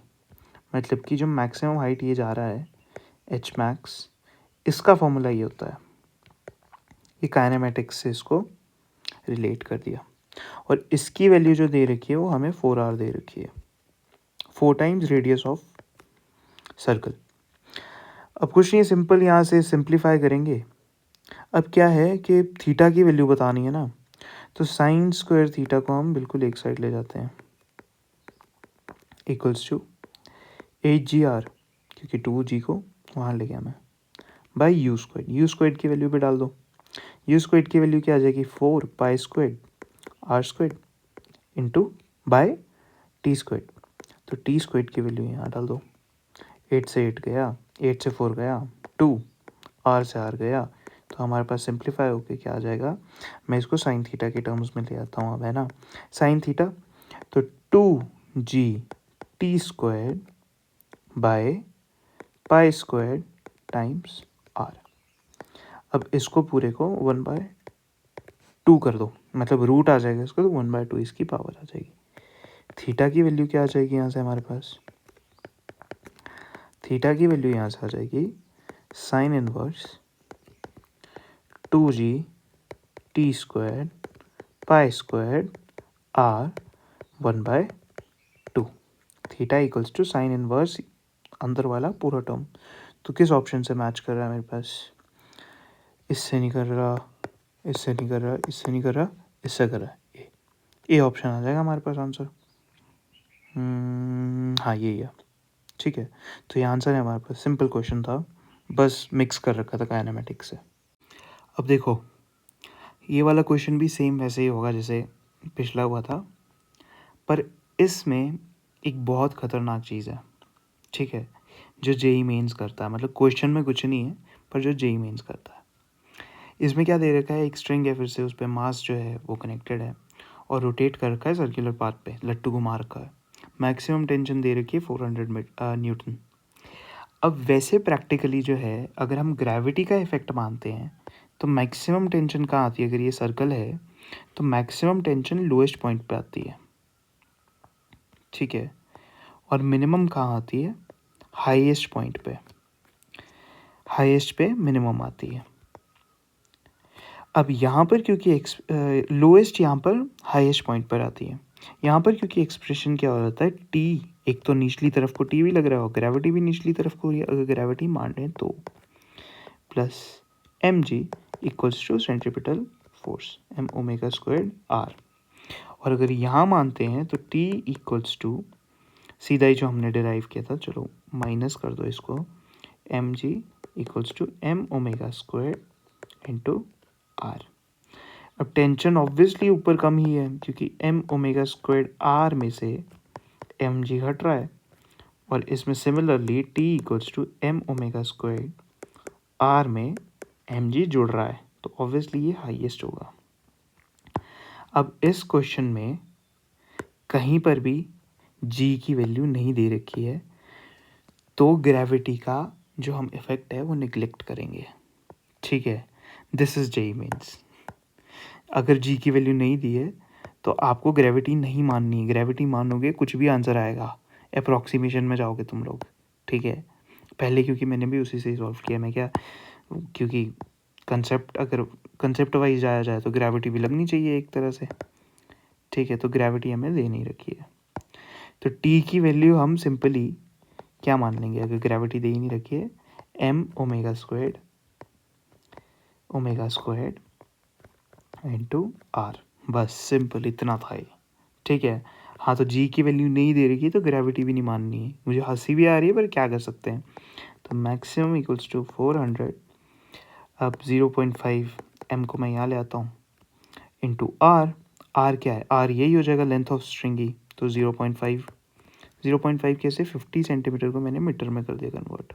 मतलब कि जो मैक्सिमम हाइट ये जा रहा है एच मैक्स, इसका फॉर्मूला ये होता है. ये काइनेमेटिक्स से इसको रिलेट कर दिया, और इसकी वैल्यू जो दे रखी है वो हमें 4r दे रखी है, 4 टाइम्स रेडियस ऑफ सर्कल. अब कुछ नहीं, सिंपल यहाँ से सिंप्लीफाई करेंगे. अब क्या है कि थीटा की वैल्यू बतानी है ना, तो साइन स्क्वायर थीटा को हम बिल्कुल एक साइड ले जाते हैं, इक्वल्स टू 8gr, क्योंकि 2g को वहाँ ले गया मैं, by you square. You square की वैल्यू पे डाल दो. यू स्क्वायर की वैल्यू क्या आ जाएगी? 4 pi square R square into by T square. तो टी स्क्वायर की वैल्यू यहाँ डाल दो. 8 से 8 गया, 8 से 4 गया 2, आर से आर गया, तो हमारे पास सिंप्लीफाई होकर क्या आ जाएगा? मैं इसको साइन थीटा के टर्म्स में ले आता हूँ अब, है ना. साइन थीटा, तो 2g square by pi square times R. अब इसको पूरे को 1/2 कर दो, मतलब रूट आ जाएगा इसको, तो 1/2 इसकी पावर आ जाएगी. थीटा की वैल्यू क्या आ जाएगी यहाँ से हमारे पास? थीटा की वैल्यू यहाँ से आ जाएगी sine inverse 2g square pi square R 1/2. Theta equals to sine inverse अंदर वाला पूरा टर्म. तो किस ऑप्शन से मैच कर रहा है मेरे पास? इससे नहीं कर रहा, इससे नहीं कर रहा, इससे नहीं कर रहा, इससे कर रहा है. ए ऑप्शन आ जाएगा हमारे पास आंसर. हाँ यही है. ठीक है, तो ये आंसर है हमारे पास. सिंपल क्वेश्चन था, बस मिक्स कर रखा था काइनेमेटिक्स से. अब देखो, ये वाला क्वेश्चन भी सेम वैसे ही होगा जैसे पिछला हुआ था, पर इसमें एक बहुत ख़तरनाक चीज़ है, ठीक है, जो जेई मेंस करता है. मतलब क्वेश्चन में कुछ नहीं है, पर जो जेई मेंस करता है, इसमें क्या दे रखा है? एक स्ट्रिंग है, फिर से उस पर मास जो है वो कनेक्टेड है, और रोटेट कर रखा है सर्कुलर पाथ पे, लट्टू घुमा रखा है. मैक्सिमम टेंशन दे रखी है 400 न्यूटन. अब वैसे प्रैक्टिकली जो है, अगर हम ग्रेविटी का इफेक्ट मानते हैं, तो मैक्सिमम टेंशन कहाँ आती है? अगर ये सर्कल है तो मैक्सिमम टेंशन लोएस्ट पॉइंट पे आती है, ठीक है, और मिनिमम कहाँ आती है? हाईएस्ट पॉइंट पे. हाईएस्ट पे मिनिमम आती है. अब यहाँ पर क्योंकि लोएस्ट यहाँ पर हाईएस्ट पॉइंट पर आती है, यहाँ पर क्योंकि एक्सप्रेशन क्या हो जाता है? टी, एक तो निचली तरफ को टी भी लग रहा हो, ग्रेविटी भी निचली तरफ को हो रही है, अगर ग्रेविटी मान लें तो, plus M ji equals to centripetal force M omega square R. और अगर यहाँ मानते हैं तो टी इक्वल्स टू सीधा ही जो हमने डिराइव किया था, चलो माइनस कर दो इसको, M ji equals to M omega square into are. अब टेंशन ऑब्वियसली ऊपर कम ही है, क्योंकि एम ओमेगा स्क्वायर आर में से एम जी हट रहा है, और इसमें similarly T equals to M omega square R में एम जी जुड़ रहा है, तो ऑब्वियसली ये हाईएस्ट होगा. अब इस क्वेश्चन में कहीं पर भी जी की वैल्यू नहीं दे रखी है, तो ग्रेविटी का जो हम इफेक्ट है वो निगलेक्ट करेंगे, ठीक है. This is JEE mains. अगर जी की वैल्यू नहीं दी है तो आपको ग्रेविटी नहीं माननी है. ग्रेविटी मानोगे कुछ भी आंसर आएगा, अप्रॉक्सीमेशन में जाओगे तुम लोग, ठीक है. पहले क्योंकि मैंने भी उसी से सॉल्व किया, मैं क्या, क्योंकि कंसेप्ट, अगर कंसेप्ट वाइज जाया जाए तो ग्रेविटी भी लगनी चाहिए एक तरह से, ठीक है. तो ग्रेविटी हमें दे नहीं रखी है, तो टी की वैल्यू हम सिंपली क्या मान लेंगे? अगर ग्रेविटी दे ही नहीं रखी है, M omega square into R. बस सिंपल इतना था ये, ठीक है. हाँ, तो जी की वैल्यू नहीं दे रखी तो ग्रेविटी भी नहीं माननी है. मुझे हंसी भी आ रही है, पर क्या कर सकते हैं. तो मैक्सिमम इक्वल्स टू 400 अब 0.5 m को मैं यहाँ ले आता हूँ इंटू आर। आर क्या है, आर यही हो जाएगा लेंथ ऑफ स्ट्रिंग की, तो 0.5 कैसे 50 सेंटीमीटर को मैंने मीटर में कर दिया कन्वर्ट,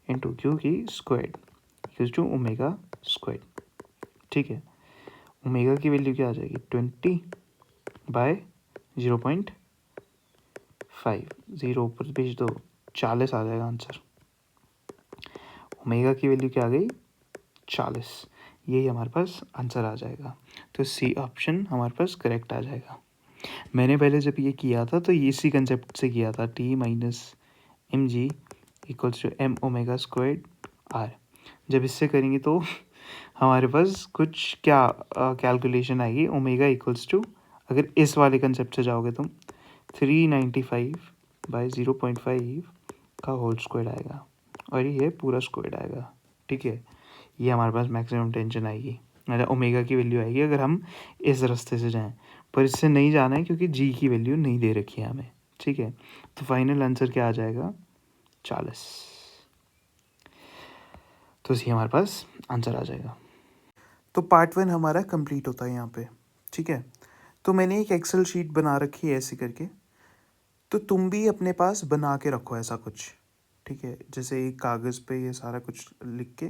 इंटू क्यू की square equals to omega square. ठीक है, ओमेगा की वैल्यू क्या आ जाएगी 20/0.5, 0 ऊपर भेज दो 40 आ जाएगा आंसर। ओमेगा की वैल्यू क्या आ गई 40, यही हमारे पास आंसर आ जाएगा। तो सी ऑप्शन हमारे पास करेक्ट आ जाएगा। मैंने पहले जब ये किया था तो इसी कंसेप्ट से किया था, T minus M G equals to M omega squared R. जब इससे करेंगे तो हमारे पास कुछ क्या कैलकुलेशन आएगी, ओमेगा इक्वल्स टू, अगर इस वाले कंसेप्ट से जाओगे तुम 395/0.5 का होल स्क्वायर आएगा, और ये पूरा स्क्वायर आएगा। ठीक है, ये हमारे पास मैक्सिमम टेंशन आएगी, मतलब ओमेगा की वैल्यू आएगी अगर हम इस रास्ते से जाएं, पर इससे नहीं जाना है क्योंकि जी की वैल्यू नहीं दे रखी है हमें। ठीक है, तो फाइनल आंसर क्या आ जाएगा 40, तो ये हमारे पास आंसर आ जाएगा। तो पार्ट 1 हमारा कंप्लीट होता है यहाँ पे। ठीक है, तो मैंने एक एक्सेल शीट बना रखी है ऐसे करके, तो तुम भी अपने पास बना के रखो ऐसा कुछ। ठीक है, जैसे एक कागज़ पे ये सारा कुछ लिख के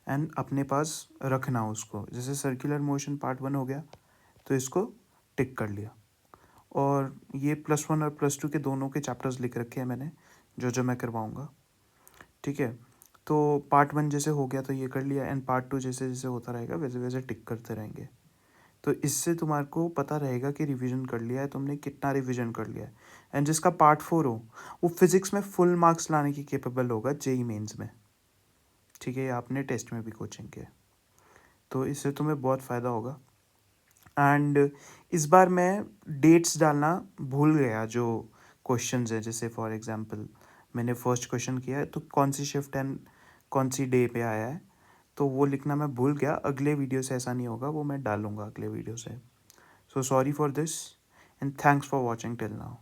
एंड अपने पास रखना उसको, जैसे सर्कुलर मोशन पार्ट 1 हो गया तो इसको टिक कर लिया, और ये +1 और +2 के दोनों के चैप्टर्स लिख रखे हैं मैंने, जो जो मैं करवाऊँगा। ठीक है, तो पार्ट 1 जैसे हो गया तो ये कर लिया, एंड पार्ट 2 जैसे जैसे होता रहेगा वैसे वैसे टिक करते रहेंगे। तो इससे तुम्हारे को पता रहेगा कि रिवीजन कर लिया है तुमने, कितना रिवीजन कर लिया है। एंड जिसका पार्ट 4 हो वो फिज़िक्स में फुल मार्क्स लाने की केपेबल होगा जेई मेंस में। ठीक है, ये आपने टेस्ट में भी कोचिंग किया, तो इससे तुम्हें बहुत फ़ायदा होगा। एंड इस बार मैं डेट्स डालना भूल गया जो क्वेश्चंस हैं, जैसे फॉर एग्जांपल मैंने फर्स्ट क्वेश्चन किया है तो कौन सी शिफ्ट एंड कौन सी डे पे आया है, तो वो लिखना मैं भूल गया। अगले वीडियो से ऐसा नहीं होगा, वो मैं डालूंगा अगले वीडियो से। So sorry for this and thanks for watching till now.